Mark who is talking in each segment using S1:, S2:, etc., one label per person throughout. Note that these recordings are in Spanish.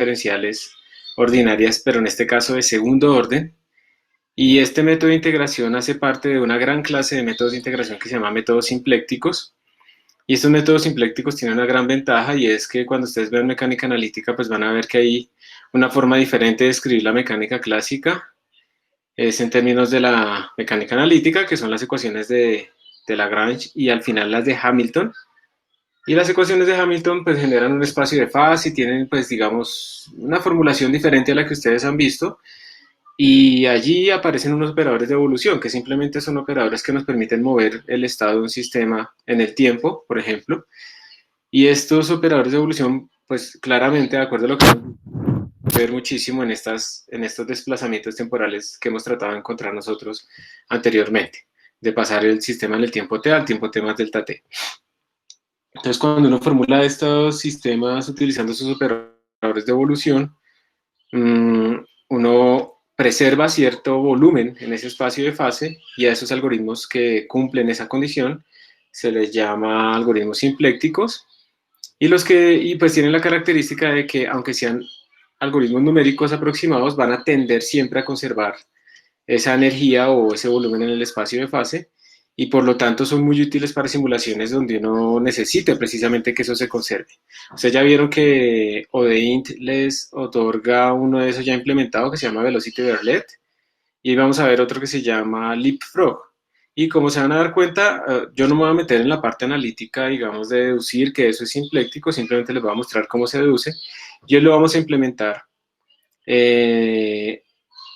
S1: diferenciales ordinarias, pero en este caso de segundo orden. Y este método de integración hace parte de una gran clase de métodos de integración que se llama métodos simplécticos. Y estos métodos simplécticos tienen una gran ventaja, y es que cuando ustedes vean mecánica analítica, pues van a ver que hay una forma diferente de escribir la mecánica clásica. Es en términos de la mecánica analítica, que son las ecuaciones de Lagrange, y al final las de Hamilton. Y las ecuaciones de Hamilton pues generan un espacio de fase y tienen, pues digamos, una formulación diferente a la que ustedes han visto. Y allí aparecen unos operadores de evolución, que simplemente son operadores que nos permiten mover el estado de un sistema en el tiempo, por ejemplo. Y estos operadores de evolución, pues claramente, de acuerdo a lo que vamos a ver muchísimo en estos desplazamientos temporales que hemos tratado de encontrar nosotros anteriormente, de pasar el sistema en el tiempo t al tiempo t más delta t. Entonces, cuando uno formula estos sistemas utilizando sus operadores de evolución, uno preserva cierto volumen en ese espacio de fase, y a esos algoritmos que cumplen esa condición se les llama algoritmos simplécticos, y pues tienen la característica de que, aunque sean algoritmos numéricos aproximados, van a tender siempre a conservar esa energía o ese volumen en el espacio de fase, y por lo tanto son muy útiles para simulaciones donde uno necesite precisamente que eso se conserve. Ustedes ya vieron que ODEINT les otorga uno de esos ya implementado que se llama Velocity Verlet, y vamos a ver otro que se llama Leapfrog. Y como se van a dar cuenta, yo no me voy a meter en la parte analítica, digamos, de deducir que eso es simpléctico, simplemente les voy a mostrar cómo se deduce. Y lo vamos a implementar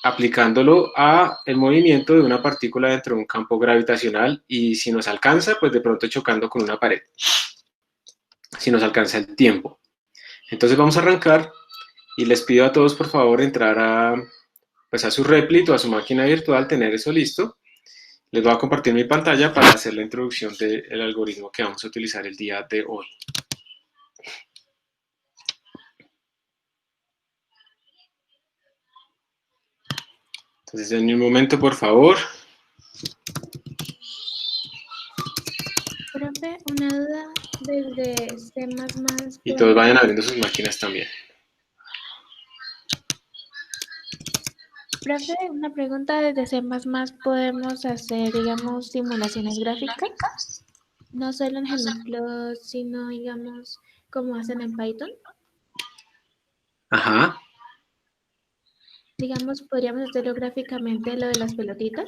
S1: aplicándolo a el movimiento de una partícula dentro de un campo gravitacional, y si nos alcanza, pues de pronto chocando con una pared, si nos alcanza el tiempo. Entonces vamos a arrancar, y les pido a todos por favor entrar a su Replit o a su máquina virtual, tener eso listo. Les voy a compartir mi pantalla para hacer la introducción del algoritmo que vamos a utilizar el día de hoy. Entonces, en un momento, por favor.
S2: Profe, una duda desde C++.
S1: Y todos vayan abriendo sus máquinas también.
S2: Profe, una pregunta, desde C++ podemos hacer, digamos, simulaciones gráficas, no solo en Helioplot, sino, digamos, como hacen en Python.
S1: Ajá.
S2: Digamos, podríamos hacerlo gráficamente lo de las pelotitas.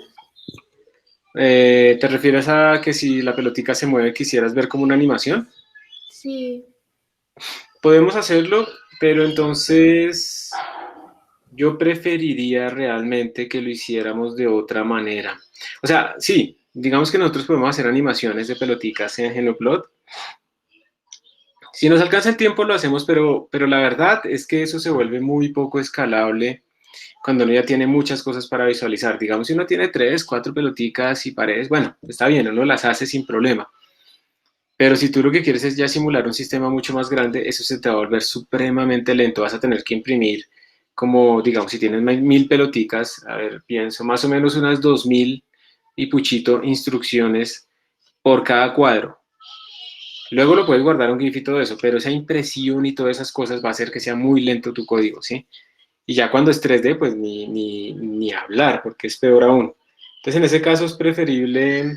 S1: ¿Te refieres a que si la pelotica se mueve quisieras ver como una animación?
S2: Sí.
S1: Podemos hacerlo, pero entonces yo preferiría realmente que lo hiciéramos de otra manera. O sea, sí, digamos que nosotros podemos hacer animaciones de peloticas en Genoplot. Si nos alcanza el tiempo lo hacemos, pero la verdad es que eso se vuelve muy poco escalable cuando uno ya tiene muchas cosas para visualizar. Digamos, si uno tiene 3, 4 peloticas y paredes, bueno, está bien, uno las hace sin problema. Pero si tú lo que quieres es ya simular un sistema mucho más grande, eso se te va a volver supremamente lento. Vas a tener que imprimir como, digamos, si tienes 1000 peloticas, a ver, pienso, más o menos unas 2000 y puchito instrucciones por cada cuadro. Luego lo puedes guardar un GIF y todo eso, pero esa impresión y todas esas cosas va a hacer que sea muy lento tu código, ¿sí? Y ya cuando es 3D, pues ni hablar, porque es peor aún. Entonces, en ese caso es preferible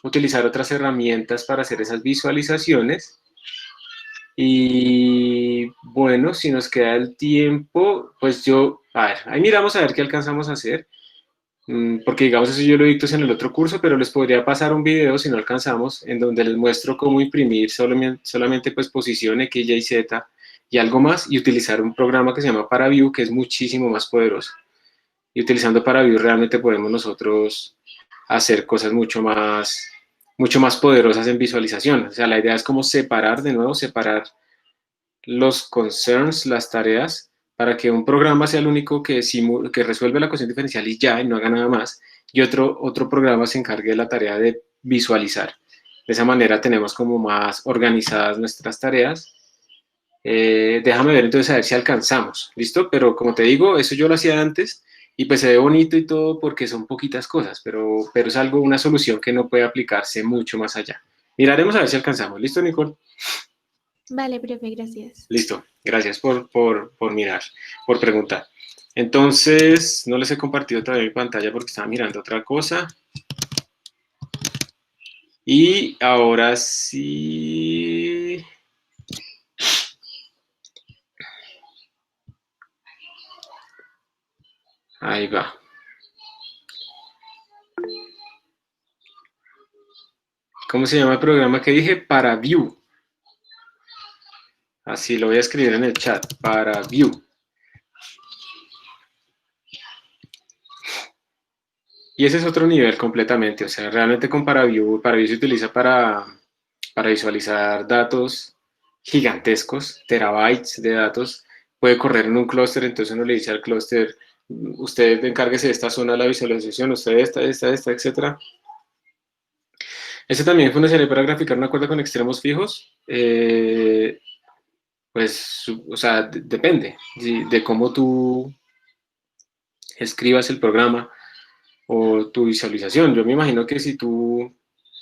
S1: utilizar otras herramientas para hacer esas visualizaciones. Y bueno, si nos queda el tiempo, pues a ver, ahí miramos a ver qué alcanzamos a hacer, porque digamos eso yo lo dicto en el otro curso, pero les podría pasar un video si no alcanzamos, en donde les muestro cómo imprimir solamente pues posición X, Y, Z y algo más, y utilizar un programa que se llama ParaView, que es muchísimo más poderoso. Y utilizando ParaView realmente podemos nosotros hacer cosas mucho más poderosas en visualización. O sea, la idea es como separar los concerns, las tareas, para que un programa sea el único que resuelve la ecuación diferencial y ya, y no haga nada más, y otro programa se encargue de la tarea de visualizar. De esa manera tenemos como más organizadas nuestras tareas. Déjame ver entonces a ver si alcanzamos, ¿listo? Pero como te digo, eso yo lo hacía antes, y pues se ve bonito y todo porque son poquitas cosas, pero es una solución que no puede aplicarse mucho más allá. Miraremos a ver si alcanzamos. ¿Listo, Nicole?
S2: Vale, profe, gracias.
S1: Listo, gracias por mirar, por preguntar. Entonces, no les he compartido todavía mi pantalla porque estaba mirando otra cosa. Y ahora sí... Ahí va. ¿Cómo se llama el programa que dije? ParaView. Así lo voy a escribir en el chat. ParaView. Y ese es otro nivel completamente. O sea, realmente con ParaView se utiliza para visualizar datos gigantescos, terabytes de datos. Puede correr en un clúster, entonces uno le dice al clúster, usted encárguese de esta zona de la visualización, usted esta, etcétera. Ese también funcionaría para graficar una cuerda con extremos fijos. Pues, o sea, depende de cómo tú escribas el programa o tu visualización. Yo me imagino que si tú,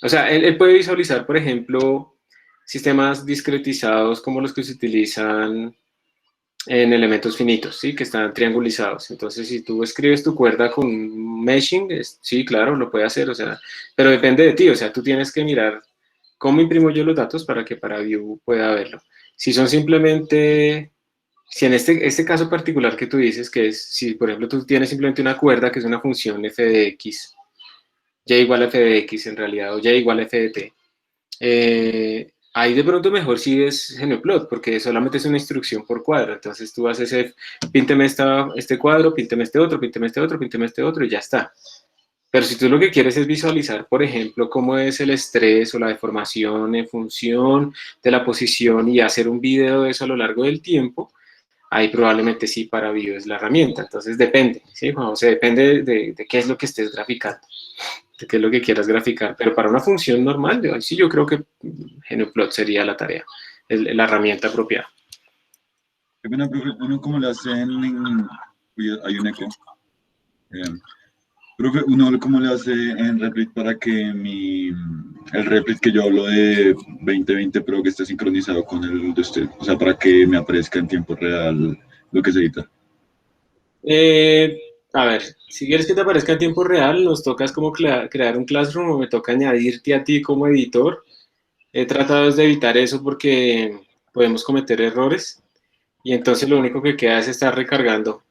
S1: o sea, él puede visualizar, por ejemplo, sistemas discretizados como los que se utilizan en elementos finitos, ¿sí? Que están triangulizados. Entonces, si tú escribes tu cuerda con meshing, sí, claro, lo puede hacer, o sea, pero depende de ti, o sea, tú tienes que mirar cómo imprimo yo los datos para que ParaView pueda verlo. Si son simplemente, si en este caso particular que tú dices, que es, si por ejemplo tú tienes simplemente una cuerda que es una función f de x, y igual a f de x en realidad, o y igual a f de t, ahí de pronto mejor si es Genoplot, porque solamente es una instrucción por cuadro. Entonces tú haces pínteme este cuadro, pínteme este otro, pínteme este otro, pínteme este otro y ya está. Pero si tú lo que quieres es visualizar, por ejemplo, cómo es el estrés o la deformación en función de la posición y hacer un video de eso a lo largo del tiempo, ahí probablemente sí ParaView es la herramienta. Entonces depende, ¿sí, Juan José? Depende de qué es lo que estés graficando, de qué es lo que quieras graficar. Pero para una función normal, sí yo creo que Genoplot sería la tarea, la herramienta apropiada.
S3: Qué pena, profe, uno como le hacen en... Uy, hay un eco. Profe, uno cómo le hace en Replit para que el Replit que yo hablo de 2020 Pro que esté sincronizado con el de usted, o sea, para que me aparezca en tiempo real lo que se edita.
S1: A ver, si quieres que te aparezca en tiempo real, nos tocas como crear un Classroom o me toca añadirte a ti como editor. He tratado de evitar eso porque podemos cometer errores y entonces lo único que queda es estar recargando.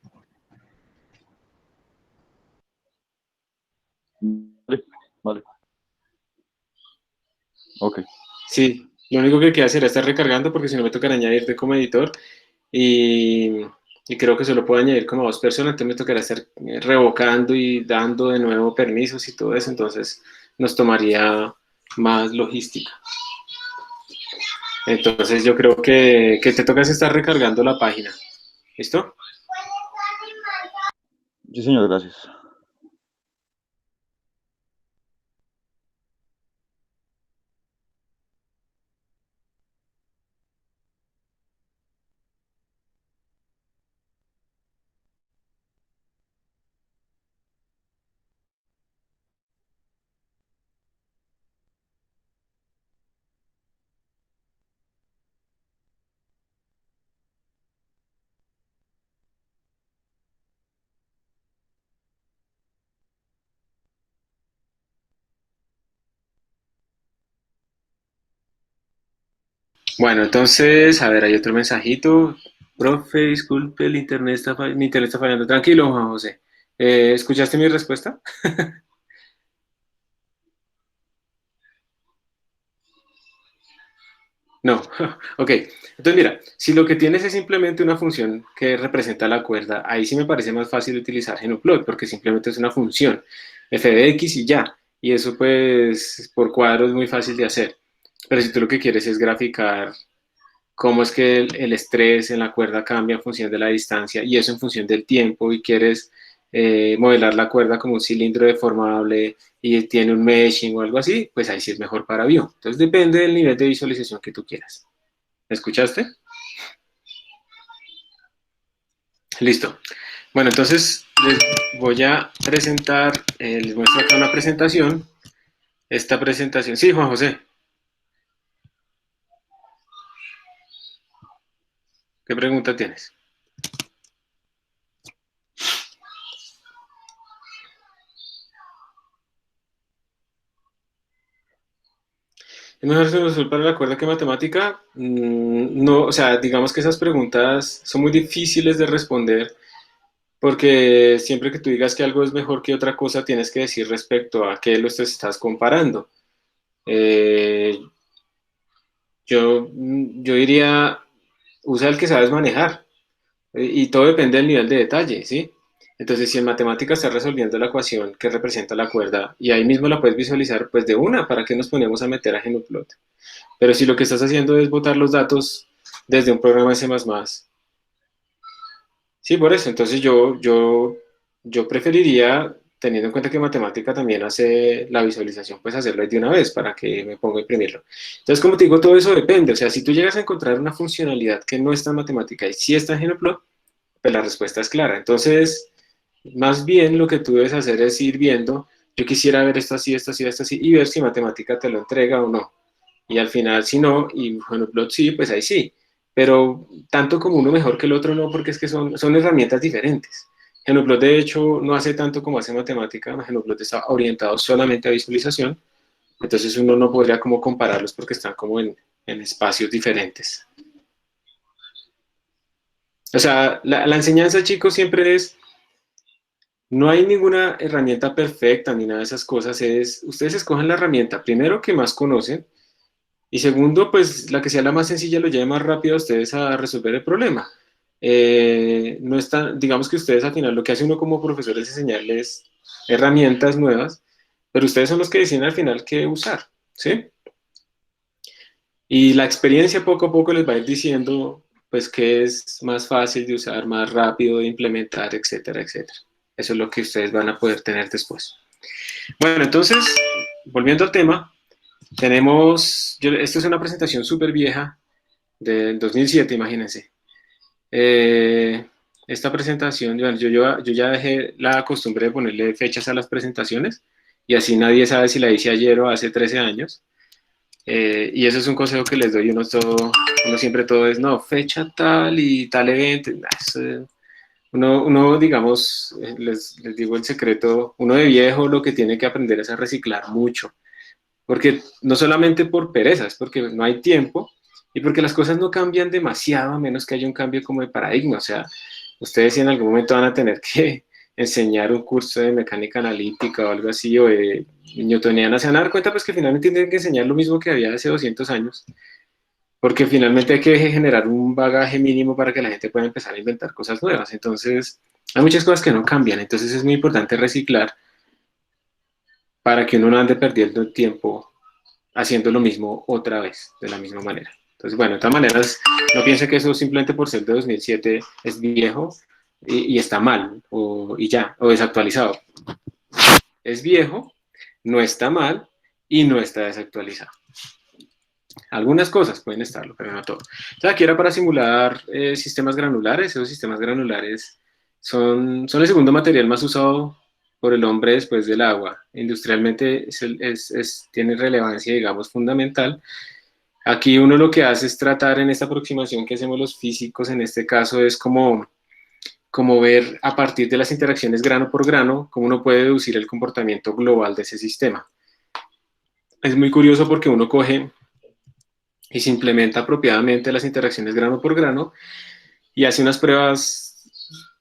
S3: Vale. Ok.
S1: Sí, lo único que queda será estar recargando porque si no me tocará añadirte como editor y, y creo que solo puedo añadir como a 2 personas, entonces me tocará estar revocando y dando de nuevo permisos y todo eso, entonces nos tomaría más logística. Entonces yo creo que te toca estar recargando la página. ¿Listo?
S3: Sí, señor, gracias.
S1: Bueno, entonces, a ver, hay otro mensajito. Profe, disculpe, mi internet está fallando. Tranquilo, Juan José. ¿Escuchaste mi respuesta? No, ok. Entonces, mira, si lo que tienes es simplemente una función que representa la cuerda, ahí sí me parece más fácil utilizar Genoplot, porque simplemente es una función, f de x y ya. Y eso, pues, por cuadro es muy fácil de hacer. Pero si tú lo que quieres es graficar cómo es que el estrés en la cuerda cambia en función de la distancia y eso en función del tiempo y quieres modelar la cuerda como un cilindro deformable y tiene un meshing o algo así, pues ahí sí es mejor ParaView. Entonces depende del nivel de visualización que tú quieras. ¿Me escuchaste? Listo. Bueno, entonces les voy a presentar, les muestro acá una presentación. Esta presentación, sí, Juan José. ¿Qué pregunta tienes? ¿Es mejor solución para la cuerda que matemática? No, o sea, digamos que esas preguntas son muy difíciles de responder porque siempre que tú digas que algo es mejor que otra cosa, tienes que decir respecto a qué lo estás comparando. Eh, yo diría, usa el que sabes manejar y todo depende del nivel de detalle, ¿sí? Entonces, si en matemáticas estás resolviendo la ecuación que representa la cuerda y ahí mismo la puedes visualizar, pues de una, ¿para qué nos ponemos a meter a Genoplot? Pero si lo que estás haciendo es botar los datos desde un programa C++, sí, por eso. Entonces yo preferiría, teniendo en cuenta que matemática también hace la visualización, pues hacerlo de una vez para que me ponga a imprimirlo. Entonces, como te digo, todo eso depende. O sea, si tú llegas a encontrar una funcionalidad que no está en matemática y sí está en Genoplot, pues la respuesta es clara. Entonces, más bien lo que tú debes hacer es ir viendo, yo quisiera ver esto así, esto así, esto así, y ver si matemática te lo entrega o no. Y al final, si no, y Genoplot sí, pues ahí sí. Pero tanto como uno mejor que el otro no, porque es que son herramientas diferentes. Genoplot, de hecho, no hace tanto como hace matemática. Genoplot está orientado solamente a visualización. Entonces uno no podría como compararlos porque están como en espacios diferentes. O sea, la enseñanza, chicos, siempre es, no hay ninguna herramienta perfecta ni nada de esas cosas. Ustedes escogen la herramienta, primero que más conocen, y segundo, pues la que sea la más sencilla lo lleve más rápido a ustedes a resolver el problema. No está, digamos que ustedes al final lo que hace uno como profesor es enseñarles herramientas nuevas, pero ustedes son los que deciden al final qué usar, ¿sí? Y la experiencia poco a poco les va a ir diciendo, pues, qué es más fácil de usar, más rápido de implementar, etcétera, etcétera. Eso es lo que ustedes van a poder tener después. Bueno, entonces, volviendo al tema, esto es una presentación súper vieja del 2007, imagínense. Esta presentación, yo ya dejé la costumbre de ponerle fechas a las presentaciones y así nadie sabe si la hice ayer o hace 13 años. Y eso es un consejo que les doy, uno siempre todo es, no, fecha tal y tal evento. Uno, digamos, les digo el secreto, uno de viejo lo que tiene que aprender es a reciclar mucho, porque no solamente por pereza, es porque no hay tiempo y porque las cosas no cambian demasiado a menos que haya un cambio como de paradigma. O sea, ustedes si en algún momento van a tener que enseñar un curso de mecánica analítica o algo así, o de newtoniana, se van a dar cuenta pues que finalmente tienen que enseñar lo mismo que había hace 200 años, porque finalmente hay que generar un bagaje mínimo para que la gente pueda empezar a inventar cosas nuevas. Entonces, hay muchas cosas que no cambian, entonces es muy importante reciclar para que uno no ande perdiendo el tiempo haciendo lo mismo otra vez, de la misma manera. Entonces, bueno, de todas maneras, no piense que eso simplemente por ser de 2007 es viejo y está mal, y ya, o desactualizado. Es viejo, no está mal y no está desactualizado. Algunas cosas pueden estarlo, pero no todo. Entonces, aquí era para simular sistemas granulares. Esos sistemas granulares son el segundo material más usado por el hombre después del agua. Industrialmente tiene relevancia, digamos, fundamental. Aquí uno lo que hace es tratar en esta aproximación que hacemos los físicos, en este caso es como ver a partir de las interacciones grano por grano, cómo uno puede deducir el comportamiento global de ese sistema. Es muy curioso porque uno coge y se implementa apropiadamente las interacciones grano por grano y hace unas pruebas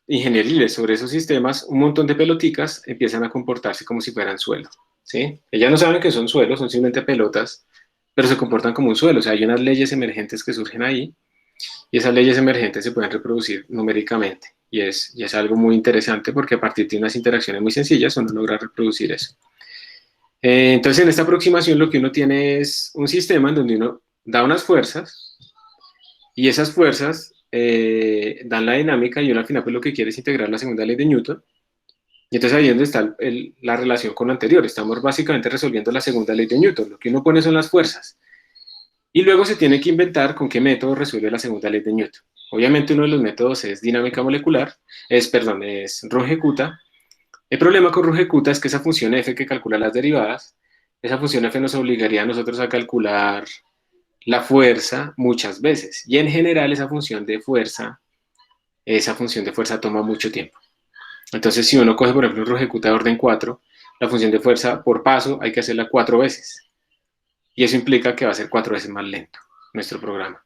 S1: ingenieriles sobre esos sistemas, un montón de peloticas empiezan a comportarse como si fueran suelo, ¿sí? Ellas no saben que son suelos, son simplemente pelotas, pero se comportan como un suelo. O sea, hay unas leyes emergentes que surgen ahí y esas leyes emergentes se pueden reproducir numéricamente y es algo muy interesante porque a partir de unas interacciones muy sencillas uno logra reproducir eso. Entonces, en esta aproximación lo que uno tiene es un sistema en donde uno da unas fuerzas y esas fuerzas dan la dinámica y uno al final pues lo que quiere es integrar la segunda ley de Newton. Y entonces ahí es donde está la relación con lo anterior. Estamos básicamente resolviendo la segunda ley de Newton. Lo que uno pone son las fuerzas. Y luego se tiene que inventar con qué método resuelve la segunda ley de Newton. Obviamente uno de los métodos es dinámica molecular, es Runge-Kutta. El problema con Runge-Kutta es que esa función f que calcula las derivadas, esa función f nos obligaría a nosotros a calcular la fuerza muchas veces. Y en general esa función de fuerza toma mucho tiempo. Entonces, si uno coge, por ejemplo, un ROHECUTA de orden 4, la función de fuerza por paso hay que hacerla 4 veces. Y eso implica que va a ser 4 veces más lento nuestro programa.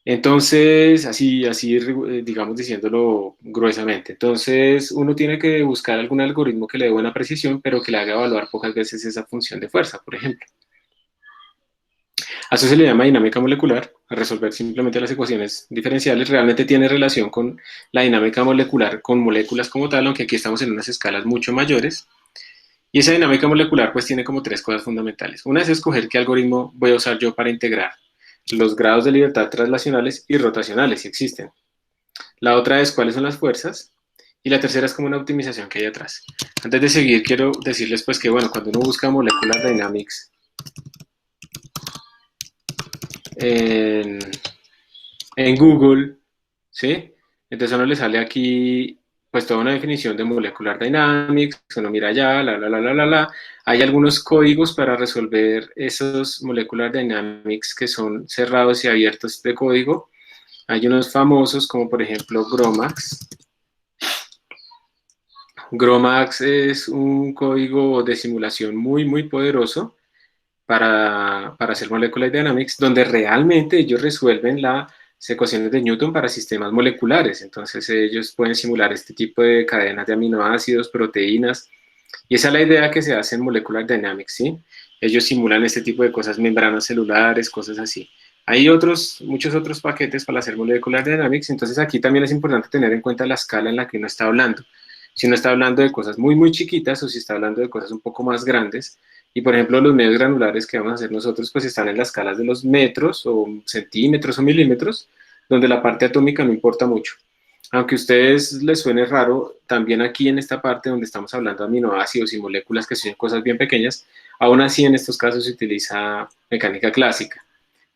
S1: Entonces, así, digamos, diciéndolo gruesamente. Entonces, uno tiene que buscar algún algoritmo que le dé buena precisión, pero que le haga evaluar pocas veces esa función de fuerza, por ejemplo. A eso se le llama dinámica molecular, a resolver simplemente las ecuaciones diferenciales. Realmente tiene relación con la dinámica molecular, con moléculas como tal, aunque aquí estamos en unas escalas mucho mayores. Y esa dinámica molecular pues tiene como 3 cosas fundamentales. Una es escoger qué algoritmo voy a usar yo para integrar los grados de libertad translacionales y rotacionales, si existen. La otra es cuáles son las fuerzas. Y la tercera es como una optimización que hay atrás. Antes de seguir, quiero decirles pues que, bueno, cuando uno busca molecular dynamics en Google, ¿sí? Entonces a uno le sale aquí pues toda una definición de molecular dynamics, uno mira allá, hay algunos códigos para resolver esos molecular dynamics que son cerrados y abiertos de código. Hay unos famosos como por ejemplo GROMACS. GROMACS es un código de simulación muy poderoso para hacer molecular dynamics, donde realmente ellos resuelven las ecuaciones de Newton para sistemas moleculares. Entonces ellos pueden simular este tipo de cadenas de aminoácidos, proteínas, y esa es la idea que se hace en Molecular Dynamics, ¿sí? Ellos simulan este tipo de cosas, membranas celulares, cosas así. Hay muchos otros paquetes para hacer Molecular Dynamics, entonces aquí también es importante tener en cuenta la escala en la que uno está hablando. Si uno está hablando de cosas muy chiquitas o si está hablando de cosas un poco más grandes. Y por ejemplo, los medios granulares que vamos a hacer nosotros, pues están en las escalas de los metros o centímetros o milímetros, donde la parte atómica no importa mucho. Aunque a ustedes les suene raro, también aquí en esta parte donde estamos hablando de aminoácidos y moléculas que son cosas bien pequeñas, aún así en estos casos se utiliza mecánica clásica.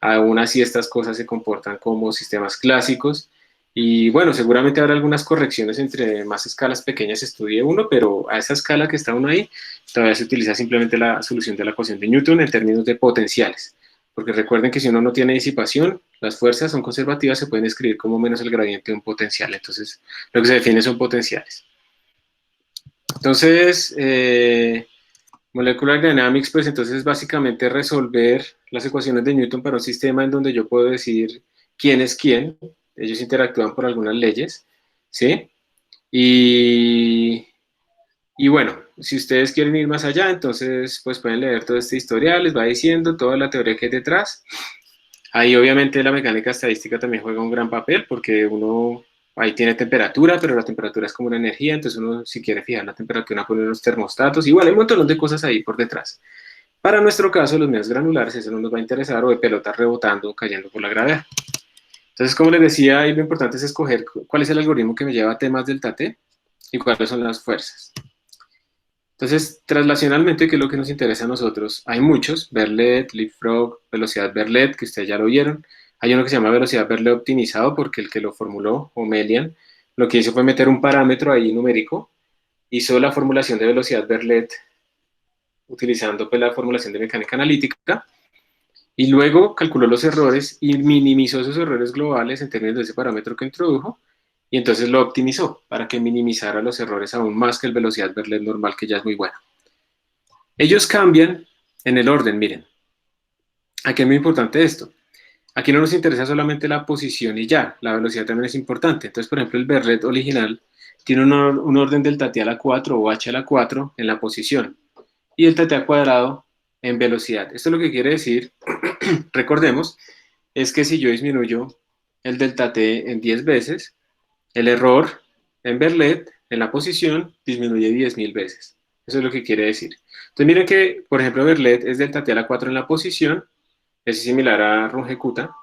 S1: Aún así estas cosas se comportan como sistemas clásicos y bueno, seguramente habrá algunas correcciones entre más escalas pequeñas estudie uno, pero a esa escala que está uno ahí, todavía se utiliza simplemente la solución de la ecuación de Newton en términos de potenciales. Porque recuerden que si uno no tiene disipación, las fuerzas son conservativas, se pueden escribir como menos el gradiente de un potencial. Entonces, lo que se define son potenciales. Entonces, Molecular Dynamics, pues entonces es básicamente resolver las ecuaciones de Newton para un sistema en donde yo puedo decir quién es quién. Ellos interactúan por algunas leyes, ¿sí? Y bueno, si ustedes quieren ir más allá, entonces pues pueden leer todo este historial, les va diciendo toda la teoría que hay detrás. Ahí obviamente la mecánica estadística también juega un gran papel porque uno ahí tiene temperatura, pero la temperatura es como una energía, entonces uno si quiere fijar la temperatura pone unos termostatos, igual hay un montón de cosas ahí por detrás. Para nuestro caso, los medios granulares, eso no nos va a interesar, o de pelotas rebotando, cayendo por la gravedad. Entonces, como les decía, ahí lo importante es escoger cuál es el algoritmo que me lleva a temas delta T y cuáles son las fuerzas. Entonces, translacionalmente, ¿qué es lo que nos interesa a nosotros? Hay muchos, Verlet, Leapfrog, velocidad Verlet, que ustedes ya lo vieron. Hay uno que se llama velocidad Verlet optimizado, porque el que lo formuló, O'Melian, lo que hizo fue meter un parámetro ahí numérico, hizo la formulación de velocidad Verlet utilizando pues, la formulación de mecánica analítica, y luego calculó los errores y minimizó esos errores globales en términos de ese parámetro que introdujo, y entonces lo optimizó para que minimizara los errores aún más que el velocidad Verlet normal, que ya es muy bueno. Ellos cambian en el orden, miren. Aquí es muy importante esto. Aquí no nos interesa solamente la posición y ya, la velocidad también es importante. Entonces, por ejemplo, el Verlet original tiene un orden delta T a la 4 o H a la 4 en la posición y delta T al cuadrado en velocidad. Esto lo que quiere decir, recordemos, es que si yo disminuyo el delta T en 10 veces, el error en Verlet, en la posición, disminuye 10.000 veces. Eso es lo que quiere decir. Entonces miren que, por ejemplo, Verlet es delta T a la 4 en la posición, es similar a ROHECUTA,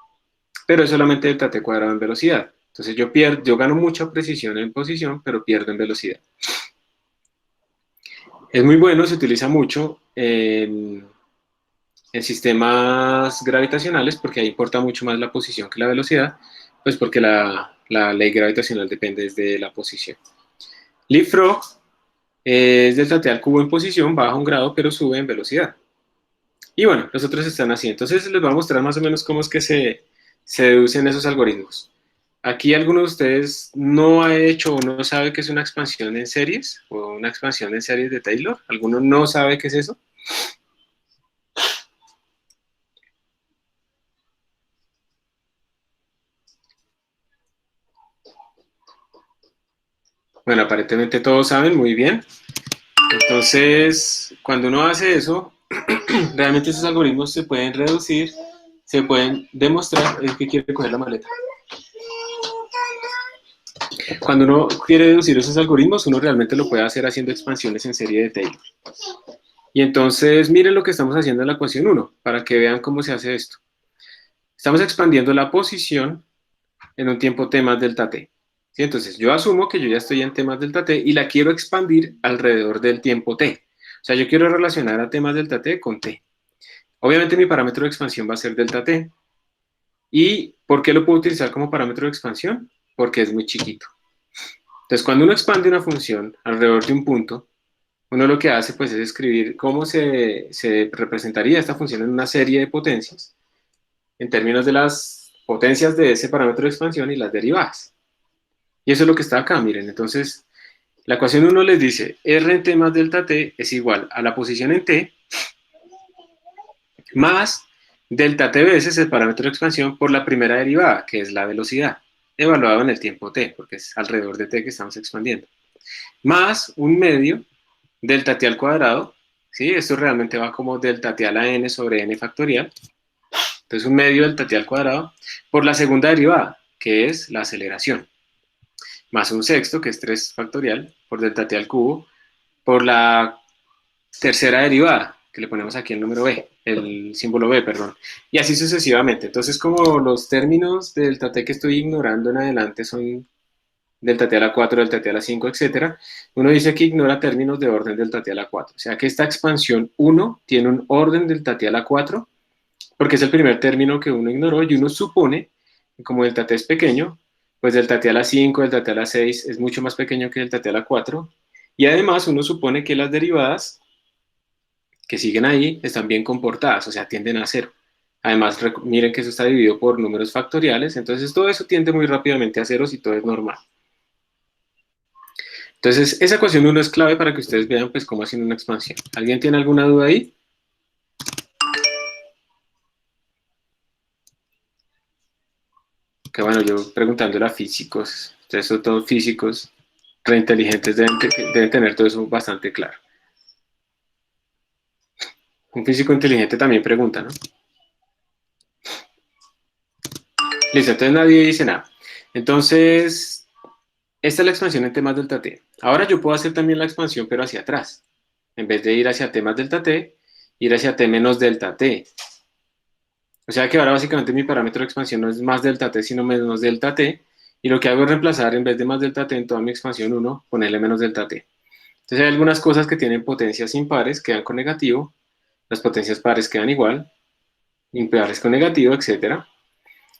S1: pero es solamente delta T cuadrado en velocidad. Entonces yo gano mucha precisión en posición, pero pierdo en velocidad. Es muy bueno, se utiliza mucho en sistemas gravitacionales porque ahí importa mucho más la posición que la velocidad, pues porque la ley gravitacional depende de la posición. Leapfrog es delta T al cubo en posición, baja un grado, pero sube en velocidad. Y bueno, los otros están así. Entonces les voy a mostrar más o menos cómo es que se deducen esos algoritmos. Aquí alguno de ustedes no ha hecho o no sabe qué es una expansión en series o una expansión en series de Taylor. ¿Alguno no sabe qué es eso? Bueno, aparentemente todos saben muy bien. Entonces, cuando uno hace eso, realmente esos algoritmos se pueden reducir, se pueden demostrar. Es que quiere coger la maleta. Cuando uno quiere deducir esos algoritmos, uno realmente lo puede hacer haciendo expansiones en serie de Taylor. Y entonces, miren lo que estamos haciendo en la ecuación 1, para que vean cómo se hace esto. Estamos expandiendo la posición en un tiempo t más delta t. ¿Sí? Entonces, yo asumo que yo ya estoy en t más delta t y la quiero expandir alrededor del tiempo t. O sea, yo quiero relacionar a t más delta t con t. Obviamente mi parámetro de expansión va a ser delta t. ¿Y por qué lo puedo utilizar como parámetro de expansión? Porque es muy chiquito. Entonces, cuando uno expande una función alrededor de un punto, uno lo que hace pues es escribir cómo se representaría esta función en una serie de potencias en términos de las potencias de ese parámetro de expansión y las derivadas. Y eso es lo que está acá, miren. Entonces, la ecuación 1 les dice R en t más delta t es igual a la posición en t más delta t veces el parámetro de expansión por la primera derivada, que es la velocidad, evaluado en el tiempo t, porque es alrededor de t que estamos expandiendo, más un medio delta t al cuadrado, ¿sí? Esto realmente va como delta t a la n sobre n factorial, entonces un medio delta t al cuadrado, por la segunda derivada, que es la aceleración, más un sexto, que es 3 factorial, por delta t al cubo, por la tercera derivada, que le ponemos aquí el número b, el símbolo b, perdón, y así sucesivamente. Entonces, como los términos de delta t que estoy ignorando en adelante son delta t a la 4, delta t a la 5, etcétera, uno dice que ignora términos de orden delta t a la 4. O sea que esta expansión 1 tiene un orden delta t a la 4, porque es el primer término que uno ignoró, y uno supone que como delta t es pequeño, pues delta t a la 5, delta t a la 6 es mucho más pequeño que delta t a la 4, y además uno supone que las derivadas que siguen ahí están bien comportadas, o sea, tienden a cero. Además, miren que eso está dividido por números factoriales, entonces todo eso tiende muy rápidamente a ceros y todo es normal. Entonces, esa ecuación 1 es clave para que ustedes vean pues cómo hacen una expansión. ¿Alguien tiene alguna duda ahí? Que bueno, yo preguntándole a físicos, ustedes son todos físicos, reinteligentes, deben tener todo eso bastante claro. Un físico inteligente también pregunta, ¿no? Listo, entonces nadie dice nada. Entonces, esta es la expansión en t más delta t. Ahora yo puedo hacer también la expansión, pero hacia atrás. En vez de ir hacia t más delta t, ir hacia t menos delta t. O sea que ahora básicamente mi parámetro de expansión no es más delta t, sino menos delta t. Y lo que hago es reemplazar en vez de más delta t en toda mi expansión 1, ponerle menos delta t. Entonces hay algunas cosas que tienen potencias impares, quedan con negativo. Las potencias pares quedan igual. Impares con negativo, etcétera.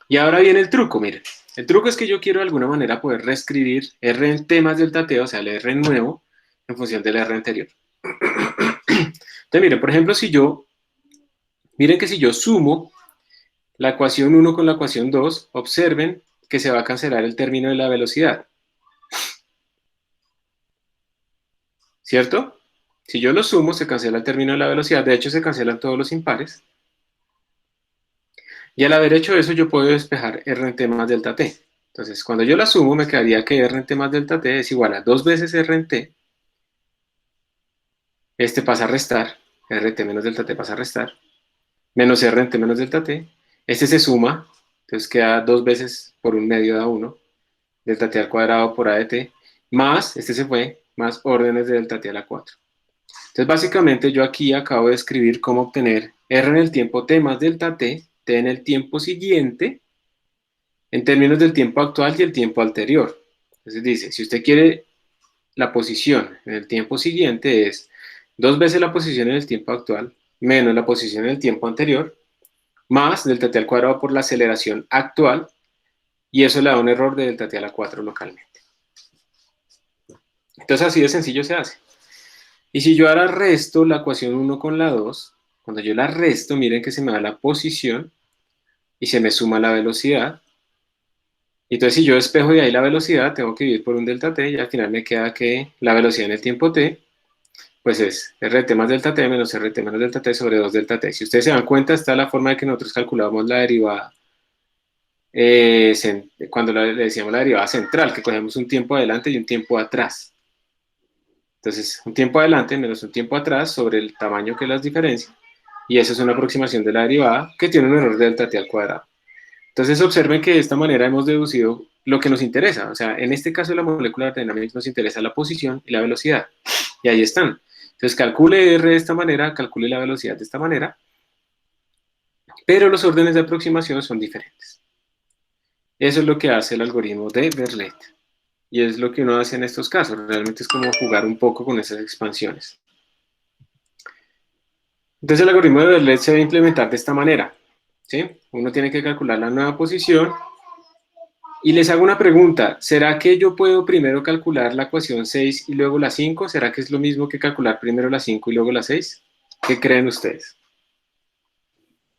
S1: Y ahora viene el truco, miren. El truco es que yo quiero de alguna manera poder reescribir R en t más delta t, o sea, el R nuevo, en función del R anterior. Entonces, miren, por ejemplo, miren que si yo sumo la ecuación 1 con la ecuación 2, observen que se va a cancelar el término de la velocidad. ¿Cierto? Si yo lo sumo, se cancela el término de la velocidad. De hecho, se cancelan todos los impares. Y al haber hecho eso, yo puedo despejar R en t más delta t. Entonces, cuando yo la sumo, me quedaría que R en t más delta t es igual a 2 veces R en t. Este pasa a restar. R en t menos delta t pasa a restar. Menos R en t menos delta t. Este se suma. Entonces queda 2 veces por un medio da 1. Delta t al cuadrado por a de t. Más, este se fue, más órdenes de delta t a la 4. Entonces, básicamente, yo aquí acabo de escribir cómo obtener R en el tiempo t más delta t, t en el tiempo siguiente, en términos del tiempo actual y el tiempo anterior. Entonces dice, si usted quiere la posición en el tiempo siguiente es 2 veces la posición en el tiempo actual, menos la posición en el tiempo anterior, más delta t al cuadrado por la aceleración actual, y eso le da un error de delta t a la 4 localmente. Entonces así de sencillo se hace. Y si yo ahora resto la ecuación 1 con la 2, Cuando yo la resto, miren que se me da la posición y se me suma la velocidad. Y entonces si yo despejo de ahí la velocidad, tengo que dividir por un delta t y al final me queda que la velocidad en el tiempo t, pues es RT más delta t menos RT menos delta t sobre 2 delta t. Si ustedes se dan cuenta, esta es la forma de que nosotros calculábamos la derivada cuando le decíamos la derivada central, que cogemos un tiempo adelante y un tiempo atrás. Entonces, un tiempo adelante menos un tiempo atrás sobre el tamaño que las diferencia, y eso es una aproximación de la derivada que tiene un error de delta t al cuadrado. Entonces, observen que de esta manera hemos deducido lo que nos interesa. O sea, en este caso de la Molecular Dynamics nos interesa la posición y la velocidad, y ahí están. Entonces, calcule R de esta manera, calcule la velocidad de esta manera, pero los órdenes de aproximación son diferentes. Eso es lo que hace el algoritmo de Verlet. Y es lo que uno hace en estos casos. Realmente es como jugar un poco con esas expansiones. Entonces el algoritmo de Verlet se debe implementar de esta manera, ¿sí? Uno tiene que calcular la nueva posición. Y les hago una pregunta. ¿Será que yo puedo primero calcular la ecuación 6 y luego la 5? ¿Será que es lo mismo que calcular primero la 5 y luego la 6? ¿Qué creen ustedes?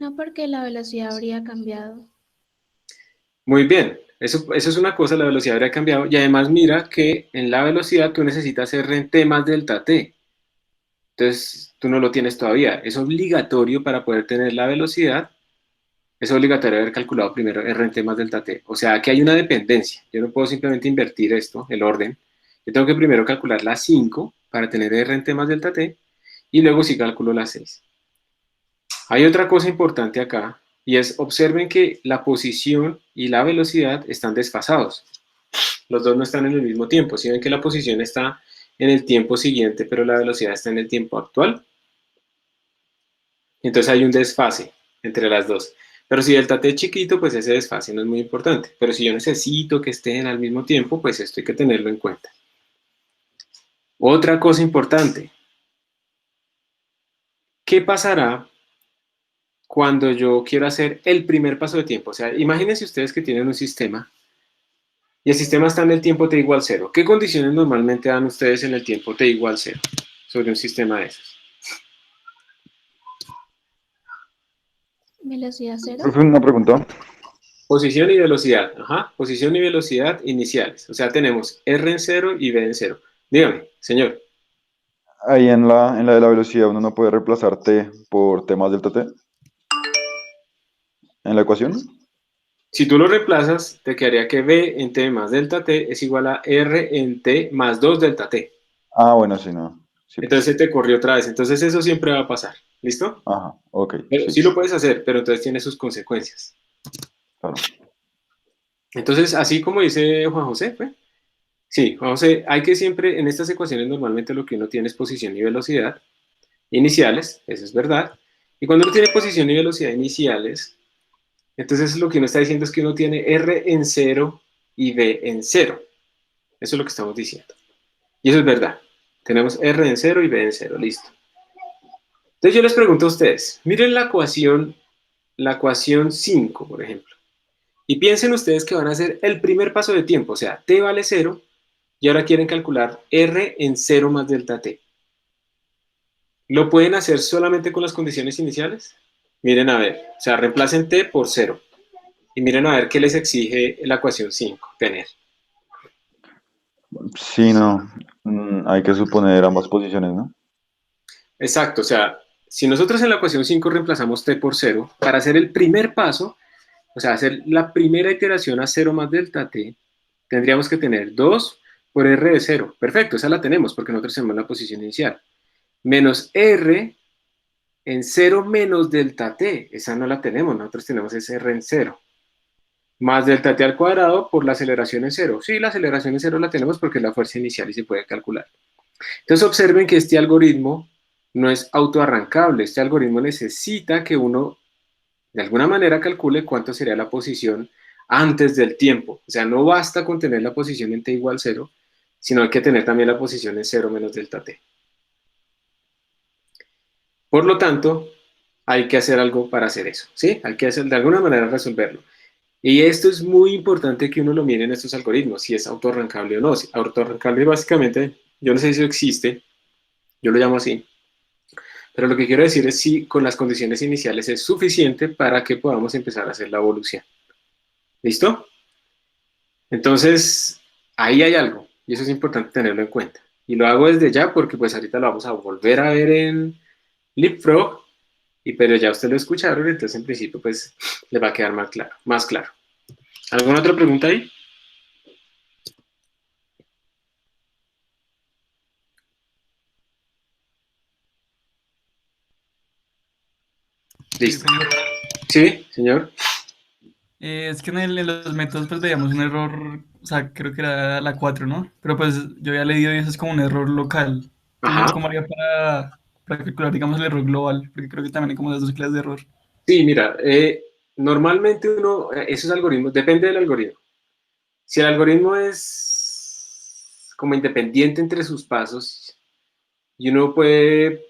S2: No, porque la velocidad habría cambiado.
S1: Muy bien, eso es una cosa, la velocidad habría cambiado, y además mira que en la velocidad tú necesitas R en t más delta t, entonces tú no lo tienes todavía, es obligatorio para poder tener la velocidad, es obligatorio haber calculado primero R en t más delta t, o sea que hay una dependencia, yo no puedo simplemente invertir esto, el orden, yo tengo que primero calcular la 5 para tener R en t más delta t, y luego sí calculo la 6. Hay otra cosa importante acá, y es, observen que la posición y la velocidad están desfasados. Los dos no están en el mismo tiempo. Si ven que la posición está en el tiempo siguiente, pero la velocidad está en el tiempo actual, entonces hay un desfase entre las dos. Pero si delta t es chiquito, pues ese desfase no es muy importante. Pero si yo necesito que estén al mismo tiempo, pues esto hay que tenerlo en cuenta. Otra cosa importante. ¿Qué pasará cuando yo quiero hacer el primer paso de tiempo? O sea, imagínense ustedes que tienen un sistema y el sistema está en el tiempo t igual 0. ¿Qué condiciones normalmente dan ustedes en el tiempo t igual 0 sobre un sistema de esos?
S2: Velocidad cero.
S3: Profe, una pregunta.
S1: Posición y velocidad. Ajá, posición y velocidad iniciales. O sea, tenemos R en 0 y V en 0. Dígame, señor.
S3: Ahí en la de la velocidad uno no puede reemplazar t por t más delta t en la ecuación.
S1: Si tú lo reemplazas, te quedaría que V en t más delta t es igual a R en t más 2 delta t.
S3: Ah, bueno, sí, no. Sí,
S1: Entonces
S3: pues.
S1: se te corrió otra vez. Entonces eso siempre va a pasar. ¿Listo?
S3: Ajá, ok,
S1: Pero
S3: sí,
S1: sí lo puedes hacer, pero entonces tiene sus consecuencias.
S3: claro.
S1: Entonces, así como dice Juan José, ¿fue? Sí, Juan José, hay que siempre, en estas ecuaciones normalmente lo que uno tiene es posición y velocidad iniciales, eso es verdad. Y cuando uno tiene posición y velocidad iniciales, entonces lo que uno está diciendo es que uno tiene R en 0 y V en 0. Eso es lo que estamos diciendo. Y eso es verdad. Tenemos R en 0 y V en 0, listo. Entonces yo les pregunto a ustedes, miren la ecuación 5, por ejemplo. Y piensen ustedes que van a hacer el primer paso de tiempo, o sea, t vale 0, y ahora quieren calcular R en 0 más delta t. ¿Lo pueden hacer solamente con las condiciones iniciales? Miren a ver, o sea, reemplacen t por 0. Y miren a ver qué les exige la ecuación 5 tener.
S3: Sí, no. Hay que suponer ambas posiciones, ¿no?
S1: Exacto, o sea, si nosotros en la ecuación 5 reemplazamos t por 0, para hacer el primer paso, o sea, hacer la primera iteración a 0 más delta t, tendríamos que tener 2 por r de 0. Perfecto, esa la tenemos porque nosotros tenemos la posición inicial. Menos r en 0 menos delta t, esa no la tenemos, nosotros tenemos ese r en 0. Más delta t al cuadrado por la aceleración en 0. Sí, la aceleración en 0 la tenemos porque es la fuerza inicial y se puede calcular. Entonces observen que este algoritmo no es autoarrancable, este algoritmo necesita que uno de alguna manera calcule cuánto sería la posición antes del tiempo. O sea, no basta con tener la posición en t igual 0, sino hay que tener también la posición en 0 menos delta t. Por lo tanto, hay que hacer algo para hacer eso, ¿sí? Hay que hacer, de alguna manera resolverlo. Y esto es muy importante que uno lo mire en estos algoritmos, si es autoarrancable o no. Si autorrancable básicamente, yo no sé si eso existe, yo lo llamo así, Pero lo que quiero decir es si con las condiciones iniciales es suficiente para que podamos empezar a hacer la evolución. ¿Listo? Entonces, ahí hay algo, y eso es importante tenerlo en cuenta. Y lo hago desde ya porque pues ahorita lo vamos a volver a ver en Leapfrog, pero ya ustedes lo escucharon, entonces en principio pues les va a quedar más claro, más claro. ¿Alguna otra pregunta ahí?
S4: Sí,
S1: Listo.
S4: señor.
S1: Sí, señor.
S4: Es que en los métodos pues veíamos un error, o sea, creo que era la 4, ¿no? Pero pues yo había leído y eso es como un error local. Entonces,
S1: Ajá.
S4: ¿uno cómo haría para calcular, digamos, el error global? Porque creo que también hay como las dos clases de error.
S1: Sí, mira, normalmente uno, esos algoritmos, depende del algoritmo. Si el algoritmo es como independiente entre sus pasos y uno puede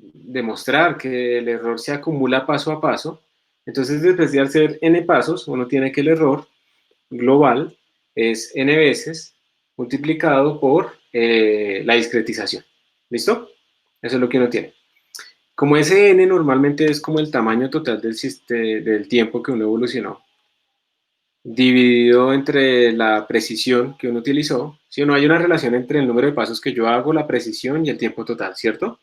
S1: demostrar que el error se acumula paso a paso, entonces después de hacer n pasos, uno tiene que el error global es n veces multiplicado por la discretización. ¿Listo? Eso es lo que uno tiene. Como ese n normalmente es como el tamaño total del tiempo que uno evolucionó, dividido entre la precisión que uno utilizó, si no hay una relación entre el número de pasos que yo hago, la precisión y el tiempo total, ¿cierto?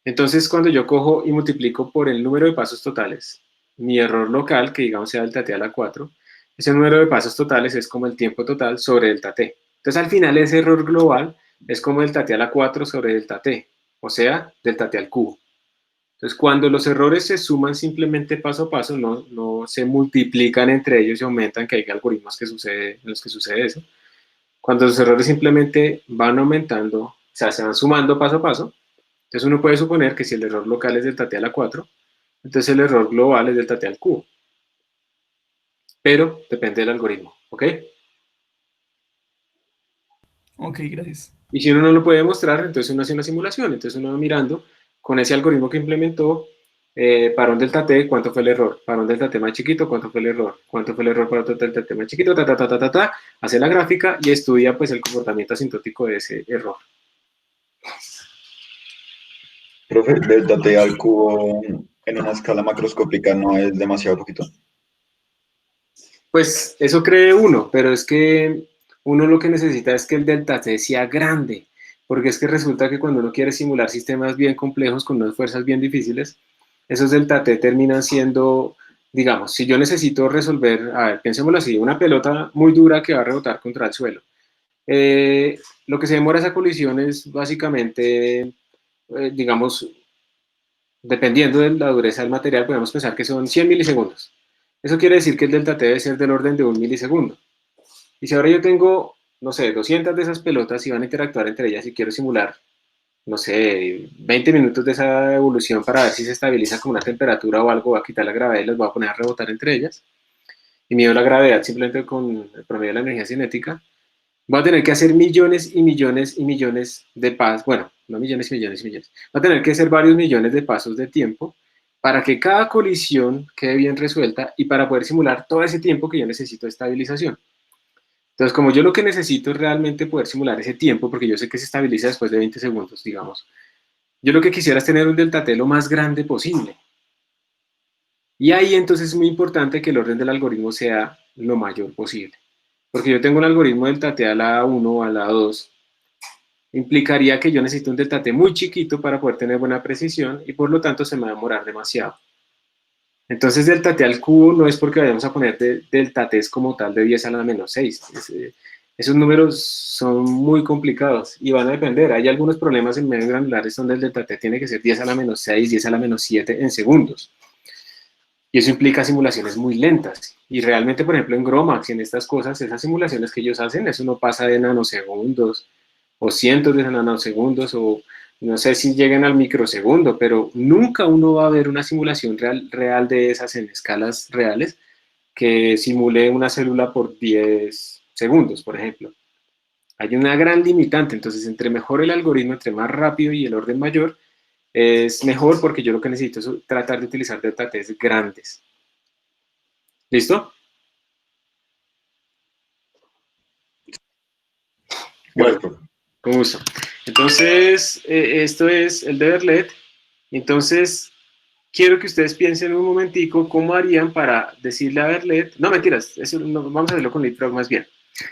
S1: Entonces, cuando yo cojo y multiplico por el número de pasos totales, mi error local, que digamos sea delta t a la 4, ese número de pasos totales es como el tiempo total sobre delta t. Entonces, al final, ese error global es como delta t a la 4 sobre delta t, o sea, delta t al cubo. Entonces, cuando los errores se suman simplemente paso a paso, no se multiplican entre ellos y aumentan, que hay algoritmos en los que sucede eso. Cuando los errores simplemente van aumentando, o sea, se van sumando paso a paso, entonces uno puede suponer que si el error local es delta t a la 4, entonces el error global es delta t al cubo. Pero depende del algoritmo, ¿ok?
S4: Ok, gracias.
S1: Y si uno no lo puede demostrar, entonces uno hace una simulación. Entonces uno va mirando con ese algoritmo que implementó, para un delta t, ¿cuánto fue el error? Para un delta t más chiquito, ¿cuánto fue el error? ¿Cuánto fue el error para otro delta t más chiquito? Hace la gráfica y estudia pues el comportamiento asintótico de ese error.
S3: Profe, delta t al cubo en una escala macroscópica no es demasiado poquito.
S1: Pues eso cree uno, pero es que uno lo que necesita es que el delta t sea grande, porque es que resulta que cuando uno quiere simular sistemas bien complejos con unas fuerzas bien difíciles, esos delta t terminan siendo, digamos, si yo necesito resolver, a ver, pensémoslo así, una pelota muy dura que va a rebotar contra el suelo. Lo que se demora esa colisión es básicamente, digamos, dependiendo de la dureza del material, podemos pensar que son 100 milisegundos. Eso quiere decir que el delta t debe ser del orden de 1 milisegundo. Y si ahora yo tengo, no sé, 200 de esas pelotas y van a interactuar entre ellas y quiero simular, no sé, 20 minutos de esa evolución para ver si se estabiliza con una temperatura o algo, voy a quitar la gravedad y las voy a poner a rebotar entre ellas, y mido la gravedad simplemente con el promedio de la energía cinética, voy a tener que hacer millones y millones y millones de pasos, bueno, no millones y millones y millones, voy a tener que hacer varios millones de pasos de tiempo para que cada colisión quede bien resuelta y para poder simular todo ese tiempo que yo necesito de estabilización. Entonces, como yo lo que necesito es realmente poder simular ese tiempo, porque yo sé que se estabiliza después de 20 segundos, digamos, yo lo que quisiera es tener un delta t lo más grande posible. Y ahí entonces es muy importante que el orden del algoritmo sea lo mayor posible. Porque yo tengo un algoritmo delta t a la 1 o a la 2, implicaría que yo necesito un delta t muy chiquito para poder tener buena precisión y por lo tanto se me va a demorar demasiado. Entonces delta t al cubo no es porque vayamos a poner delta t como tal de 10 a la menos 6. Esos números son muy complicados y van a depender. Hay algunos problemas en medios granulares donde el delta t tiene que ser 10 a la menos 6, 10 a la menos 7 en segundos. Y eso implica simulaciones muy lentas. Y realmente, por ejemplo, en GROMACS y en estas cosas, esas simulaciones que ellos hacen, eso no pasa de nanosegundos o cientos de nanosegundos o no sé si lleguen al microsegundo, pero nunca uno va a ver una simulación real de esas en escalas reales que simule una célula por 10 segundos, por ejemplo. Hay una gran limitante, entonces entre mejor el algoritmo, entre más rápido y el orden mayor, es mejor porque yo lo que necesito es tratar de utilizar delta T's grandes. ¿Listo? Bueno,
S3: Gracias, profe.
S1: con gusto. Entonces, esto es el de Verlet. Entonces, quiero que ustedes piensen un momentico cómo harían para decirle a Verlet, no mentiras, eso no, vamos a hacerlo con LeapFrog más bien.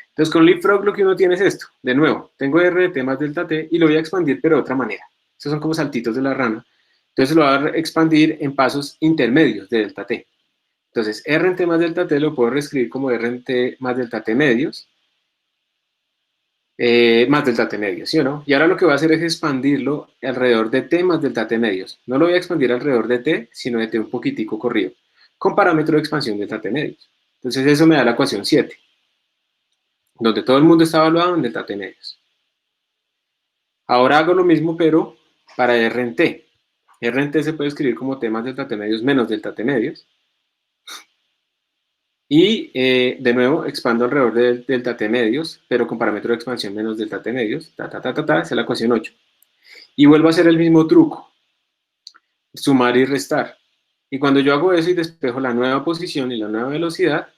S1: Entonces con LeapFrog lo que uno tiene es esto, de nuevo, tengo R de T más delta T y lo voy a expandir pero de otra manera. Estos son como saltitos de la rana. Entonces lo voy a expandir en pasos intermedios de delta T. Entonces R en T más delta T lo puedo reescribir como R en T más delta T medios, más delta T medios, ¿sí o no? Y ahora lo que voy a hacer es expandirlo alrededor de T más delta T medios. No lo voy a expandir alrededor de T, sino de T un poquitico corrido, con parámetro de expansión delta T medios. Entonces eso me da la ecuación 7, donde todo el mundo está evaluado en delta T medios. Ahora hago lo mismo, pero para R en T. R en T se puede escribir como T más delta T medios menos delta T medios. Y de nuevo expando alrededor de delta T medios, pero con parámetro de expansión menos delta T medios, esa es la ecuación 8. Y vuelvo a hacer el mismo truco, sumar y restar. Y cuando yo hago eso y despejo la nueva posición y la nueva velocidad,